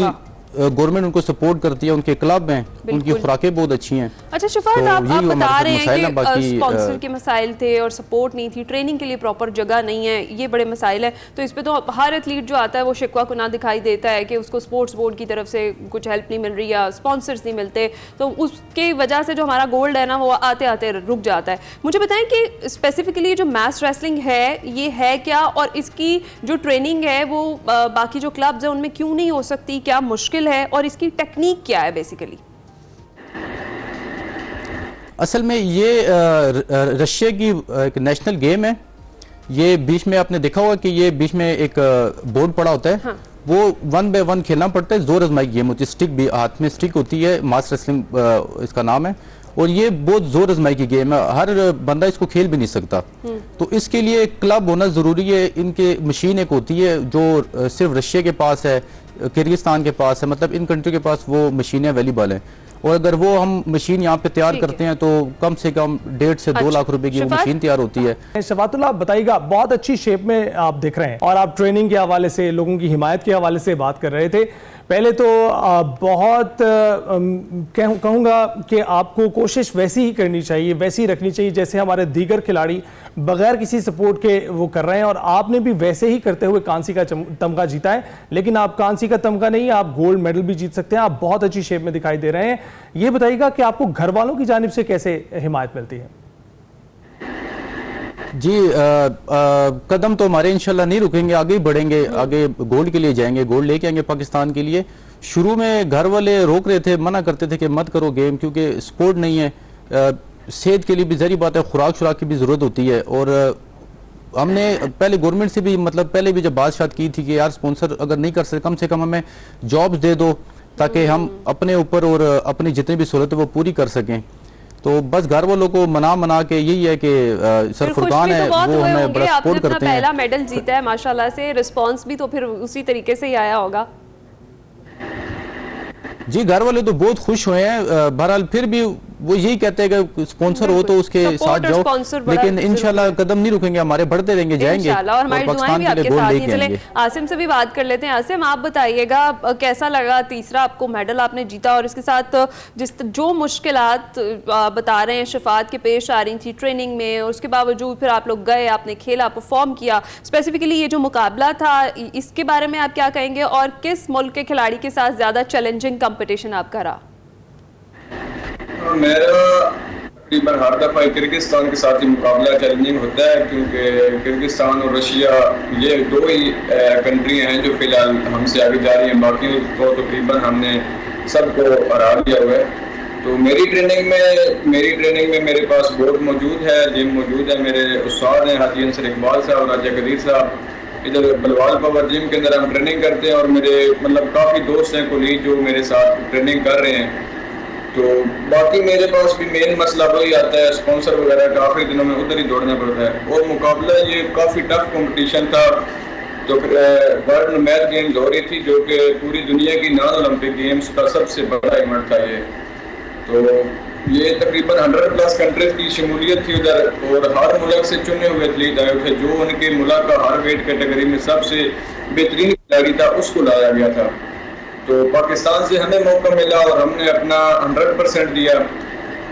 गवर्नमेंट उनको सपोर्ट करती है, उनके क्लब हैं, उनकी खुराकें बहुत अच्छी हैं। अच्छा शफात, तो आप यही बता हमारे रहे मसाइल हैं हैं, कि बाकी, स्पॉन्सर के मसाइल थे और सपोर्ट नहीं थी, ट्रेनिंग के लिए प्रॉपर जगह नहीं है, ये बड़े मसाइल हैं। तो इस पे तो हर एथलीट जो आता है वो शिकवा को ना दिखाई देता है कि उसको स्पोर्ट्स बोर्ड की तरफ से कुछ हेल्प नहीं मिल रही या स्पॉन्सर्स नहीं मिलते, तो उसकी वजह से जो हमारा गोल्ड है ना वो आते आते रुक जाता है। मुझे बताएं कि स्पेसिफिकली जो मैस रेसलिंग है ये है क्या, और इसकी जो ट्रेनिंग है वो बाकी जो क्लब्स हैं उनमें क्यों नहीं हो सकती, क्या मुश्किल है और इसकी टेक्निक क्या है बेसिकली? असल में ये रशिया की एक नेशनल गेम है। ये बीच में आपने देखा होगा कि ये बीच में एक बोर्ड पड़ा होता है। हाँ। वो 1 by 1 खेलना पड़ता है, जोर आजमाई गेम होती है, स्टिक भी हाथ में स्टिक होती है, मास रेसलिंग इसका नाम है, और ये बहुत जोर आजमाई की गेम है, हर बंदा इसको खेल भी नहीं सकता। तो इसके लिए क्लब होना जरूरी है। इनके मशीन एक होती है जो सिर्फ रशिया के पास है, किर्गिस्तान के पास है, मतलब इन कंट्री के पास वो मशीनें अवेलेबल हैं, और अगर वो हम मशीन यहाँ पे तैयार करते हैं तो कम से कम 1.5 से 2 लाख रुपए की वो मशीन तैयार होती है। शफातुल्लाह, आप बताइएगा, बहुत अच्छी शेप में आप दिख रहे हैं और आप ट्रेनिंग के हवाले से, लोगों की हिमायत के हवाले से बात कर रहे थे। पहले तो बहुत कहूँगा कि आपको कोशिश वैसी ही करनी चाहिए, वैसी ही रखनी चाहिए जैसे हमारे दीगर खिलाड़ी बगैर किसी सपोर्ट के वो कर रहे हैं, और आपने भी वैसे ही करते हुए कांसी का तमगा जीता है। लेकिन आप कांसी का तमगा नहीं, आप गोल्ड मेडल भी जीत सकते हैं। आप बहुत अच्छी शेप में दिखाई दे रहे हैं। ये बताइएगा कि आपको घर वालों की जानिब से कैसे हिमायत मिलती है? जी, कदम तो हमारे इंशाल्लाह नहीं रुकेंगे, आगे ही बढ़ेंगे, आगे गोल्ड के लिए जाएंगे, गोल्ड लेके आएंगे पाकिस्तान के लिए। शुरू में घर वाले रोक रहे थे, मना करते थे कि मत करो गेम, क्योंकि स्पोर्ट नहीं है। सेहत के लिए भी जरी बात है, खुराक शुराक की भी जरूरत होती है। और हमने पहले गवर्नमेंट से भी, मतलब पहले भी जब बात की थी कि यार स्पॉन्सर अगर नहीं कर सकते, कम से कम हमें जॉब्स दे दो ताकि हम अपने ऊपर और अपनी जितनी भी सहूलत है वो पूरी कर सकें। तो बस घर वालों को मना के यही है कि सर फुरकान है, वो हमें बड़ा सपोर्ट करते हैं। पहला मेडल जीता है माशाल्लाह से, रिस्पांस भी तो फिर उसी तरीके से ही आया होगा। जी, घर वाले तो बहुत खुश हुए हैं। बहरहाल फिर भी वो यही कहते हैं कि स्पॉन्सर हो तो उसके साथ जाओ, लेकिन इंशाल्लाह कदम नहीं रुकेंगे, हमारे बढ़ते रहेंगे, जाएंगे और पाकिस्तान के लिए गोल्ड लेके आएंगे। आसिम से भी बात कर लेते हैं। आसिम, आप बताइएगा कैसा लगा तीसरा आपको मेडल आपने जीता, और इसके साथ जो मुश्किलात बता रहे हैं शफात के पेश आ रही थी ट्रेनिंग में, और उसके बावजूद फिर आप लोग गए, आपने खेला, परफॉर्म किया। स्पेसिफिकली ये जो मुकाबला था इसके बारे में आप क्या कहेंगे, और किस मुल्क के खिलाड़ी के साथ ज्यादा चैलेंजिंग कंपटीशन आपका रहा? मेरा तकरीबन हर दफ़ा किर्गिस्तान के साथ ही मुकाबला चैलेंजिंग होता है, क्योंकि किर्गिस्तान और रशिया ये दो ही कंट्री हैं जो फिलहाल हमसे आगे जा रही हैं। बाकी को तकरीबन हमने सबको हरा दिया हुआ है। तो मेरी ट्रेनिंग में मेरे पास बोर्ड मौजूद है, जिम मौजूद है, मेरे उस्ताद हैं हाजी अंसर इकबाल साहब, राजा कदीर साहब। इधर बलवाल पावर जिम के अंदर हम ट्रेनिंग करते हैं, और मेरे मतलब काफ़ी दोस्त हैं, कोलीग जो मेरे साथ ट्रेनिंग कर रहे हैं। तो बाकी मेरे पास भी मेन मसला वही आता है, स्पॉन्सर वगैरह का आखिरी दिनों में उधर ही दौड़ना पड़ता है। और मुकाबला ये काफ़ी टफ कंपटीशन था। तो फिर वर्ल्ड मैथ गेम्स हो रही थी, जो कि पूरी दुनिया की नॉन ओलंपिक गेम्स का सबसे बड़ा इवेंट था ये। तो ये तकरीबन 100+ कंट्रीज की शमूलियत थी उधर, और हर मुल्क से चुने हुए एथलीट आए थे। जो उनके मुल्क का हर वेट कैटेगरी में सबसे बेहतरीन खिलाड़ी था उसको लाया गया था। तो पाकिस्तान से हमें मौका मिला और हमने अपना 100% दिया।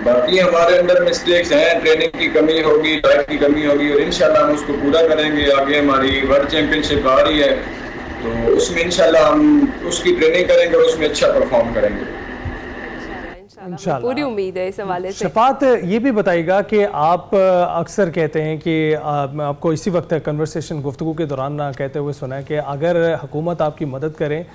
बाकी हमारे अंदर मिस्टेक्स हैं, ट्रेनिंग की कमी होगी, डाइट की कमी होगी, और इंशाल्लाह हम उसको पूरा करेंगे। आगे हमारी वर्ल्ड चैंपियनशिप आ रही है, तो उसमें इंशाल्लाह हम उसकी ट्रेनिंग करेंगे और उसमें अच्छा परफॉर्म करेंगे। पूरी उम्मीद है इस हवाले से। शफात, ये भी बताइएगा कि आप अक्सर कहते हैं कि आपको इसी वक्त कन्वर्सेशन गुफ्तगू के दौरान ना कहते हुए सुना है कि अगर हुकूमत आपकी मदद करे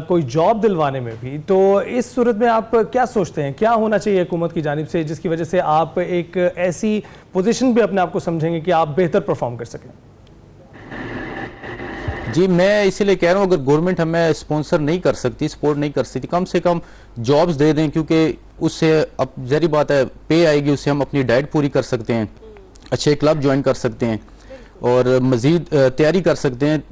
कोई जॉब दिलवाने में भी, तो इस सूरत में आप क्या सोचते हैं, क्या होना चाहिए हुकूमत की जानिब से जिसकी वजह से आप एक ऐसी पोजीशन भी अपने आप को समझेंगे कि आप बेहतर परफॉर्म कर सकें? जी, मैं इसीलिए कह रहा हूँ, अगर गवर्नमेंट हमें स्पॉन्सर नहीं कर सकती, सपोर्ट नहीं कर सकती, कम से कम जॉब्स दे दें, क्योंकि उससे अब जरी बात है पे आएगी, उससे हम अपनी डाइट पूरी कर सकते हैं, अच्छे क्लब ज्वाइन कर सकते हैं। और मज़ीद तैयारी कर सकते हैं।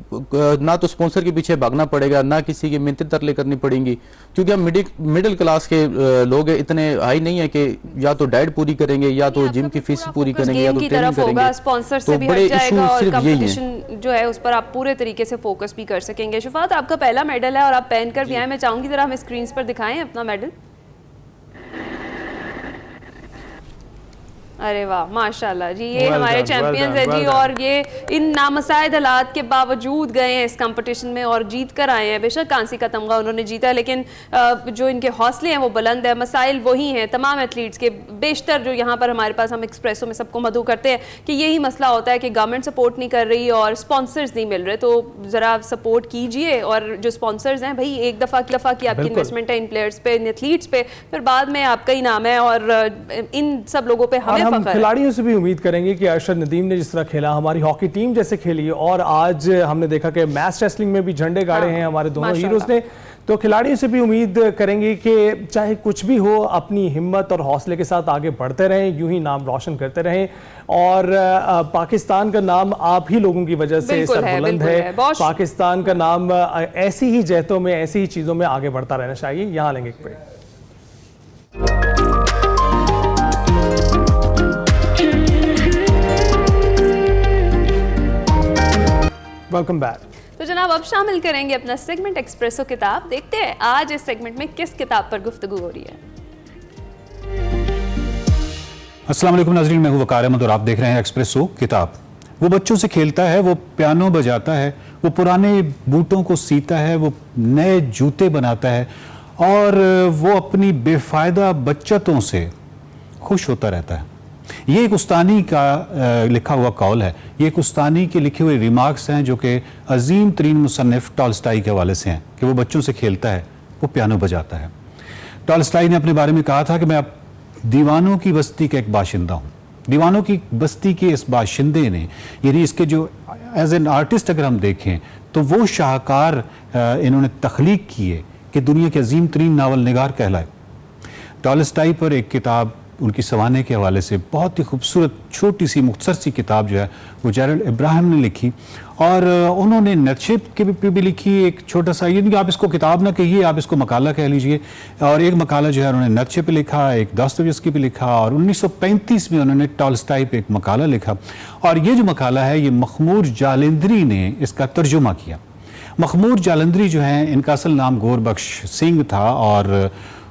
ना तो स्पॉन्सर के पीछे भागना पड़ेगा, ना किसी की मिन्नतें तरले करनी पड़ेंगी, क्योंकि हम मिडिल क्लास के लोग हैं, इतने हाई नहीं है कि या तो डाइट पूरी करेंगे या तो जिम की फीस पूरी करेंगे या तो ट्रेनिंग करेंगे। स्पॉन्सर से भी हट जाएगा और कंपटीशन जो है उस पर आप पूरे तरीके से फोकस भी कर सकेंगे। शफात, आपका पहला मेडल है और आप पहन कर भी आए, मैं चाहूंगी जरा हमें स्क्रीन पर दिखाएं अपना मेडल। अरे वाह, माशाल्लाह जी, ये हमारे चैंपियंस हैं जी, और ये इन नामसाइद हालात के बावजूद गए हैं इस कंपटीशन में और जीत कर आए हैं। बेशक कांसी का तमगा उन्होंने जीता, लेकिन जो इनके हौसले हैं वो बुलंद है। मसाइल वही हैं तमाम एथलीट्स के, बेशतर जो यहाँ पर हमारे पास हम एक्सप्रेसो में सबको मदऊ करते हैं कि यही मसला होता है कि गवर्नमेंट सपोर्ट नहीं कर रही और स्पॉन्सर्स नहीं मिल रहे। तो ज़रा सपोर्ट कीजिए, और जो स्पॉन्सर्स हैं भाई, एक दफ़ा की आपकी इन्वेस्टमेंट है इन प्लेयर्स पे, इन एथलीट्स पे, फिर बाद में आपका ही नाम है, और इन सब लोगों पर हमें हम खिलाड़ियों से भी उम्मीद करेंगे कि अरशद नदीम ने जिस तरह खेला, हमारी हॉकी टीम जैसे खेली, और आज हमने देखा कि मैच रेसलिंग में भी झंडे गाड़े हैं हमारे दोनों हीरोज ने, तो खिलाड़ियों से भी उम्मीद करेंगे कि चाहे कुछ भी हो, अपनी हिम्मत और हौसले के साथ आगे बढ़ते रहें, यूं ही नाम रोशन करते रहें। और पाकिस्तान का नाम आप ही लोगों की वजह से सरबुलंद है। पाकिस्तान का नाम ऐसी ही जहतों में, ऐसी ही चीज़ों में आगे बढ़ता रहना चाहिए। यहाँ लेंगे एक ब्रेक। Welcome back. तो जनाब, अब शामिल करेंगे अपना सेगमेंट एक्सप्रेसो किताब। देखते हैं आज इस सेगमेंट में किस किताब पर गुफ्तगू हो रही है। अस्सलाम वालेकुम नाज़रीन, मैं हूं वकार अहमद और आप देख रहे हैं एक्सप्रेसो किताब। वो बच्चों से खेलता है, वो पियानो बजाता है, वो पुराने बूटों को सीता है, वो नए जूते बनाता है, और वो अपनी बेफायदा बच्चतों से खुश होता रहता है। ये एक उस्तानी का लिखा हुआ कौल है, ये एक उस्तानी के लिखे हुए रिमार्क्स हैं जो कि अजीम तरीन मुसन्निफ टॉलस्टॉय के हवाले से हैं कि वो बच्चों से खेलता है, वो पियानो बजाता है। टॉलस्टॉय ने अपने बारे में कहा था कि मैं अब दीवानों की बस्ती का एक बाशिंदा हूँ। दीवानों की बस्ती के इस बाशिंदे ने, यानी इसके जो एज एन आर्टिस्ट अगर हम देखें तो वो शाहकार इन्होंने तख्लीक किए कि दुनिया के अजीम तरीन नावल निगार कहलाए। टॉलस्टॉय पर एक किताब उनकी सवाने के हवाले से बहुत ही खूबसूरत छोटी सी मुख्तसर सी किताब जो है वो जेरल्ड इब्राहिम ने लिखी, और उन्होंने नर्शिप के भी लिखी एक छोटा सा, यानी आप इसको किताब ना कहिए, आप इसको मकाला कह लीजिए। और एक मकाला जो है उन्होंने नर्शिप पे लिखा, एक दोस्तोयेव्स्की पे लिखा, और 1935 में उन्होंने टॉलस्टॉय पे एक मकाला लिखा। और ये जो मकाला है ये मखमूर जालंधरी ने इसका तर्जुमा किया। मखमूर जालंधरी जो है, इनका असल नाम गौरबख्श सिंह था, और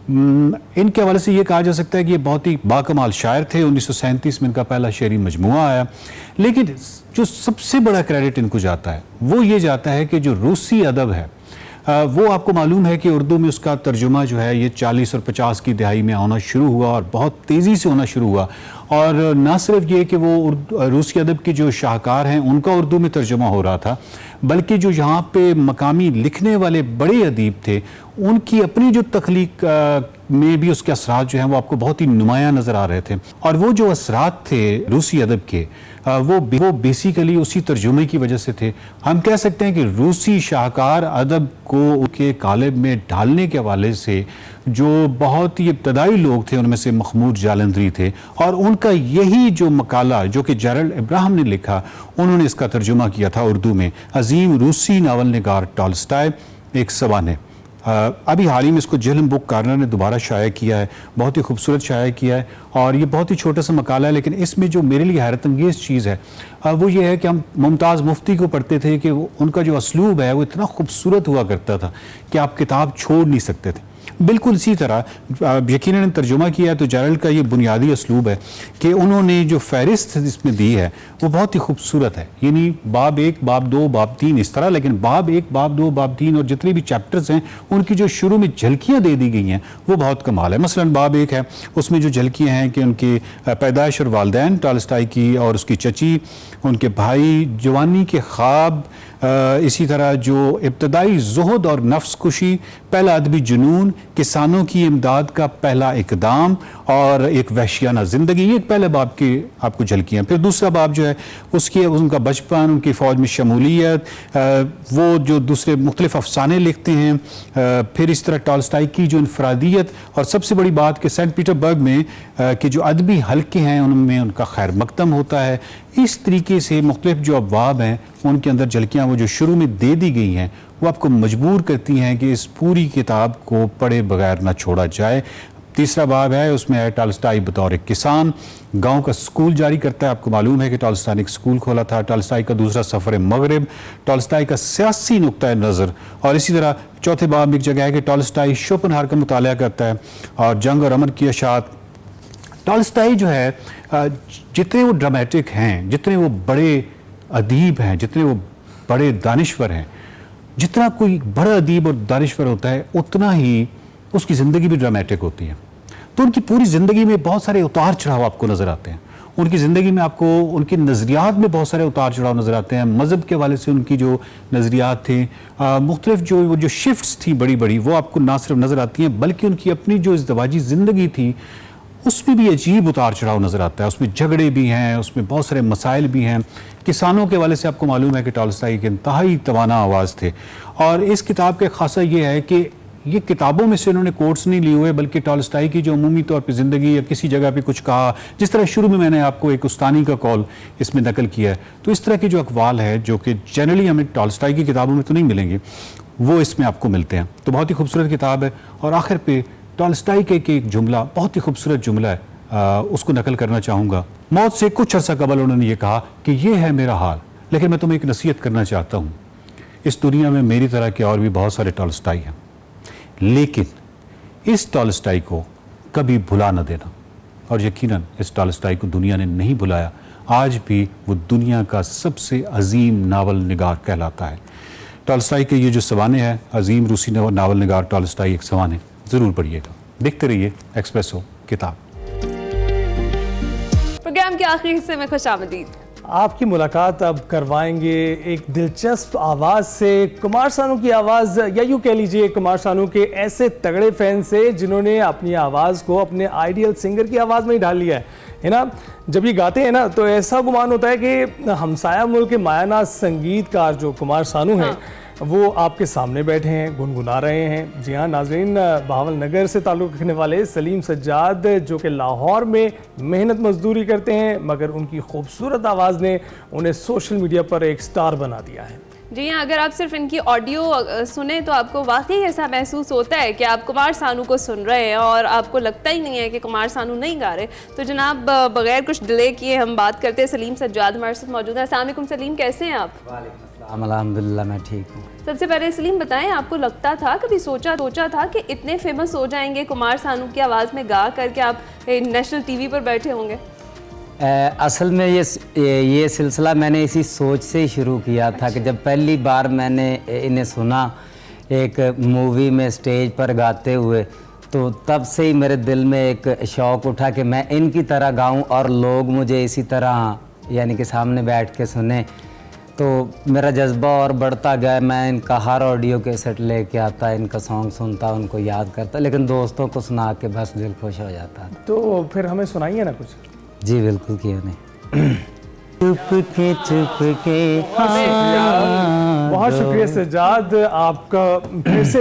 इनके हवाले से ये कहा जा सकता है कि ये बहुत ही बाकमाल शायर थे। 1937 में इनका पहला शेरी मजमुआ आया, लेकिन जो सबसे बड़ा क्रेडिट इनको जाता है वो ये जाता है कि जो रूसी अदब है वो आपको मालूम है कि उर्दू में उसका तर्जुमा जो है ये 40 और 50 की दहाई में आना शुरू हुआ, और बहुत तेज़ी से होना शुरू हुआ। और ना सिर्फ ये कि वो रूसी अदब के जो शाहकार हैं उनका उर्दू में तर्जुमा हो रहा था, बल्कि जो यहाँ पे मकामी लिखने वाले बड़े अदीब थे उनकी अपनी जो तख्लीक में भी उसके असरात जो हैं वो आपको बहुत ही नुमायाँ नज़र आ रहे थे। और वो जो असरात थे रूसी अदब के वो बेसिकली उसी तर्जुमे की वजह से थे। हम कह सकते हैं कि रूसी शाहकार अदब को उनके कालिब में ढालने के हवाले से जो बहुत ही इब्तदाई लोग थे उनमें से मखमूर जालंधरी थे, और उनका यही जो मकाला जो कि जेरल्ड इब्राहिम ने लिखा, उन्होंने इसका तर्जुमा किया था उर्दू में। अजीम रूसी नावल निगार टॉलस्टॉय एक सवाने, अभी हाल ही में इसको जेलम बुक कार्नर ने दोबारा शाया किया है, बहुत ही खूबसूरत शाया किया है, और ये बहुत ही छोटा सा मकाला है। लेकिन इसमें जो मेरे लिए हैरत अंगेज़ चीज़ है वो ये है कि हम मुमताज़ मुफ्ती को पढ़ते थे कि उनका जो असलूब है वो इतना खूबसूरत हुआ करता था कि आप किताब छोड़ नहीं सकते थे। बिल्कुल इसी तरह यकीनन तर्जुमा किया है तो जेरल्ड का ये बुनियादी असलूब है कि उन्होंने जो फहरिस्त इसमें दी है वो बहुत ही खूबसूरत है, यानी बाब 1, बाब 2, बाब 3 इस तरह, लेकिन बाब 1, बाब 2, बाब 3 और जितने भी चैप्टर्स हैं उनकी जो शुरू में झलकियाँ दे दी गई हैं वो बहुत कमाल है। मसलन बाब 1 है, उसमें जो झलकियाँ हैं कि उनकी पैदाइश और वालदैन टॉलस्टॉय की, और उसकी चची, उनके भाई, जवानी के ख्वाब, इसी तरह जो इब्तदाई ज़ुहद और नफ्स कुशी, पहला अदबी जुनून, किसानों की इमदाद का पहला इकदाम और एक वहशियाना ज़िंदगी, ये पहले बाब की आपको झलकियाँ। फिर दूसरा बाब जो है उसकी उनका बचपन, उनकी फ़ौज में शमूलियत, वो जो दूसरे मुख्तलिफ अफसाने लिखते हैं। फिर इस तरह टॉल्स्टाई की जो इनफरादियत, और सबसे बड़ी बात कि सेंट पीटरबर्ग में कि जो अदबी हल्के हैं उनमें उनका खैर मकदम होता है। इस तरीके से मुख्तलिफ जो अबवाब हैं उनके अंदर झलकियाँ वो जो शुरू में दे दी गई हैं वो आपको मजबूर करती हैं कि इस पूरी किताब को पढ़े बगैर ना छोड़ा जाए। तीसरा बाब है, उसमें है टॉल्स्टाई बतौर एक किसान गांव का स्कूल जारी करता है। आपको मालूम है कि टॉल्स्टाई ने एक स्कूल खोला था। टॉल्स्टाई का दूसरा सफ़र मगरिब, टॉल्स्टाई का सियासी नुक्ता नज़र, और इसी तरह चौथे बाब में एक जगह है कि टॉल्स्टाई शोपेनहावर का मुताला करता है और जंग और अमन की अशात। टॉल्स्टाई जो है जितने वो ड्रामेटिक हैं, जितने वो बड़े अदीब हैं, जितने वो बड़े दानिश्वर हैं, जितना कोई बड़ा अदीब और दानिश्वर होता है उतना ही उसकी ज़िंदगी भी ड्रामेटिक होती है। तो उनकी पूरी ज़िंदगी में बहुत सारे उतार चढ़ाव आपको नज़र आते हैं। उनकी ज़िंदगी में आपको उनके नज़रियात में बहुत सारे उतार चढ़ाव नज़र आते हैं। मज़हब के हवाले से उनकी जो नज़रियात थे, मुख्तलिफ जो शिफ्ट्स थी बड़ी बड़ी, वो आपको ना सिर्फ नज़र आती हैं बल्कि उनकी अपनी जो इज़्दिवाजी ज़िंदगी थी उसमें भी अजीब उतार चढ़ाव नज़र आता है। उसमें झगड़े भी हैं, उसमें बहुत सारे मसाइल भी हैं। किसानों के हवाले से आपको मालूम है कि टॉल्स्टाई के इंतहाई तवाना आवाज़ थे। और इस किताब का खासा ये है कि ये किताबों में से उन्होंने कोट्स नहीं लिए हुए बल्कि टॉल्स्टाई की जो अमूमी तौर पर ज़िंदगी या किसी जगह पे कुछ कहा, जिस तरह शुरू में मैंने आपको एक उस्तानी का कॉल इसमें नकल किया है, तो इस तरह के जो अक़वाल है जो कि जनरली हमें टॉल्स्टाई की किताबों में तो नहीं मिलेंगे वो इसमें आपको मिलते हैं। तो बहुत ही खूबसूरत किताब है। और आखिर पे टॉल्स्टाई के एक जुमला, बहुत ही खूबसूरत जुमला है, उसको नकल करना चाहूँगा। मौत से कुछ अर्सा कबल उन्होंने ये कहा कि ये है मेरा हाल, लेकिन मैं तुम्हें एक नसीहत करना चाहता हूँ। इस दुनिया में मेरी तरह के और भी बहुत सारे टॉल्स्टाई हैं, लेकिन इस टॉल्स्टाई को कभी भुला न देना। और यकीनन इस टॉल्स्टाई को दुनिया ने नहीं भुलाया। आज भी वो दुनिया का सबसे अजीम नावल निगार कहलाता है। टॉल्स्टाई के ये जो सवाने हैं, अजीम रूसी नावल निगार टॉल्स्टाई एक सवाने, ज़रूर पढ़िएगा। देखते रहिए एक्सप्रेसो किताब। प्रोग्राम के आखिरी हिस्से में खुशामदीद। आपकी मुलाकात अब करवाएंगे एक दिलचस्प आवाज़ से, कुमार सानू की आवाज़, या यूँ कह लीजिए कुमार सानू के ऐसे तगड़े फैन से जिन्होंने अपनी आवाज़ को अपने आइडियल सिंगर की आवाज़ में ही ढाल लिया है ना। जब ये गाते हैं ना तो ऐसा गुमान होता है कि हमसाया मुल्क के मायानाज संगीतकार जो कुमार सानू हैं वो आपके सामने बैठे हैं, गुनगुना रहे हैं। जी हाँ नाजरीन, बहावल नगर से ताल्लुक़ रखने वाले सलीम सज्जाद जो कि लाहौर में मेहनत मजदूरी करते हैं, मगर उनकी खूबसूरत आवाज़ ने उन्हें सोशल मीडिया पर एक स्टार बना दिया है। जी हाँ, अगर आप सिर्फ इनकी ऑडियो सुने तो आपको वाकई ऐसा महसूस होता है कि आप कुमार सानू को सुन रहे हैं और आपको लगता ही नहीं है कि कुमार सानू नहीं गा रहे। तो जनाब बगैर कुछ डिले किए हम बात करते हैं। सलीम सज्जाद हमारे साथ मौजूद है। अस्सलाम वालेकुम सलीम, कैसे हैं आप? अल्हम्दुलिल्लाह मैं ठीक हूँ। सबसे पहले सलीम बताएं, आपको लगता था, कभी सोचा था कि इतने फेमस हो जाएंगे कुमार सानू की आवाज़ में गा करके आप नेशनल टीवी पर बैठे होंगे? असल में ये सिलसिला मैंने इसी सोच से ही शुरू किया था कि जब पहली बार मैंने इन्हें सुना एक मूवी में स्टेज पर गाते हुए, तो तब से ही मेरे दिल में एक शौक़ उठा कि मैं इनकी तरह गाऊं और लोग मुझे इसी तरह यानी कि सामने बैठ के सुने। तो मेरा जज्बा और बढ़ता गया। मैं इनका हर ऑडियो कैसेट लेके आता, इनका सॉन्ग सुनता, उनको याद करता, लेकिन दोस्तों को सुना के बस दिल खुश हो जाता। तो फिर हमें सुनाइए ना कुछ। जी बिल्कुल, क्यों नहीं। चुपके बहुत शुक्रिया सज्जाद, आपका फिर से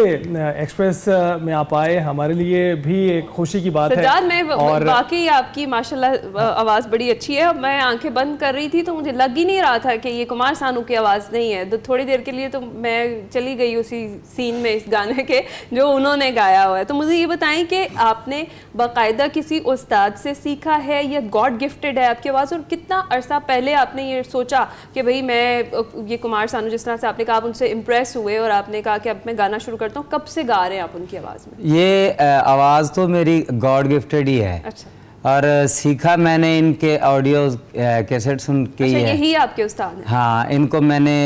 एक्सप्रेस में आप आए, हमारे लिए भी एक खुशी की बात है। सज्जाद, मैं और वाकई आपकी माशाल्लाह आवाज़ बड़ी अच्छी है। मैं आंखें बंद कर रही थी तो मुझे लग ही नहीं रहा था कि ये कुमार सानू की आवाज़ नहीं है। तो थोड़ी देर के लिए तो मैं चली गई उसी सीन में इस गाने के जो उन्होंने गाया हुआ है। तो मुझे ये बताएं कि आपने बाकायदा किसी उस्ताद से सीखा है या गॉड गिफ्टेड है आपकी आवाज़, और कितना अरसा पहले आपने ये सोचा कि भाई मैं ये कुमार सानू, जिस तरह से आपने कहा आप उनसे इम्प्रेस हुए और आपने कहा कि अब मैं गाना शुरू करता हूँ, कब से गा रहे हैं आप उनकी आवाज़ में? ये आवाज़ तो मेरी गॉड गिफ्टेड ही है। अच्छा। और सीखा मैंने इनके ऑडियो कैसेट सुन के ही है। यही आपके उस्ताद हैं? हाँ, इनको मैंने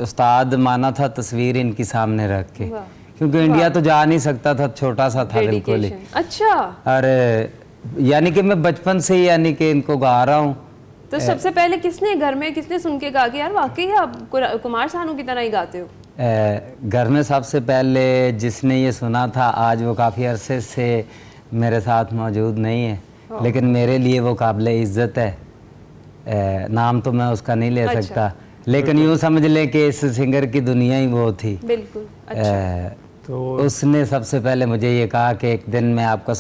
उस्ताद माना था तस्वीर इनकी सामने रख के, क्योंकि इंडिया तो जा नहीं सकता था, छोटा सा था बिल्कुल ही। अच्छा। और यानी कि मैं बचपन से ही यानी कि इनको गा रहा हूँ, तो सबसे पहले किसने घर में किसने सुन के कहा कि यार वाकई आप कुमार सानू की तरह ही गाते हो? घर में सबसे पहले जिसने ये सुना था, आज वो काफ़ी अरसे से मेरे साथ मौजूद नहीं है, लेकिन मेरे लिए वो काबिल इज़्ज़त है। नाम तो मैं उसका नहीं ले सकता, लेकिन यूँ समझ लें कि इस सिंगर की दुनिया ही वो थी। बिल्कुल। अच्छा। तो उसने सबसे पहले मुझे ये कहा कि एक दिन मैं आपका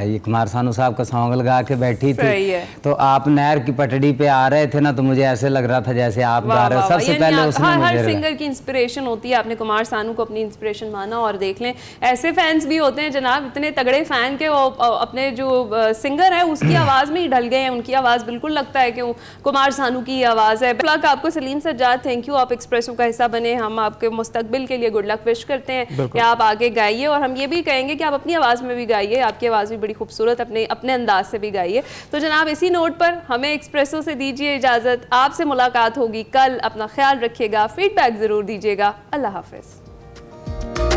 ये कुमार सानू साहब का सॉन्ग लगा के बैठी थी, तो आप नहर की पटड़ी पे आ रहे थे ना, तो मुझे ऐसे लग रहा था जैसे आप गा रहे हो। सबसे पहले उसने हर सिंगर की इंस्पिरेशन होती है। आपने कुमार सानू को अपनी इंस्पिरेशन माना, और देख लें ऐसे फैंस भी होते हैं जनाब, इतने तगड़े फैन के वो अपने जो सिंगर है उसकी आवाज़ में ही ढल गए हैं। उनकी आवाज़ बिल्कुल लगता है कि कुमार सानू की आवाज़ है। लक आपको सलीम सज्जाद, थैंक यू, आप एक्सप्रेसो का हिस्सा बने। हम आपके मुस्तकबिल के लिए गुड लक विश करते हैं कि आप आगे गाइए, और हम ये भी कहेंगे कि आप अपनी आवाज़ में भी गाइए। आपकी आवाज़ भी बड़ी खूबसूरत, अपने अंदाज से भी गाइए। तो जनाब इसी नोट पर हमें एक्सप्रेसो से दीजिए इजाज़त। आपसे मुलाकात होगी कल। अपना ख्याल रखिएगा, फीडबैक ज़रूर दीजिएगा। अल्लाह हाफ़िज़।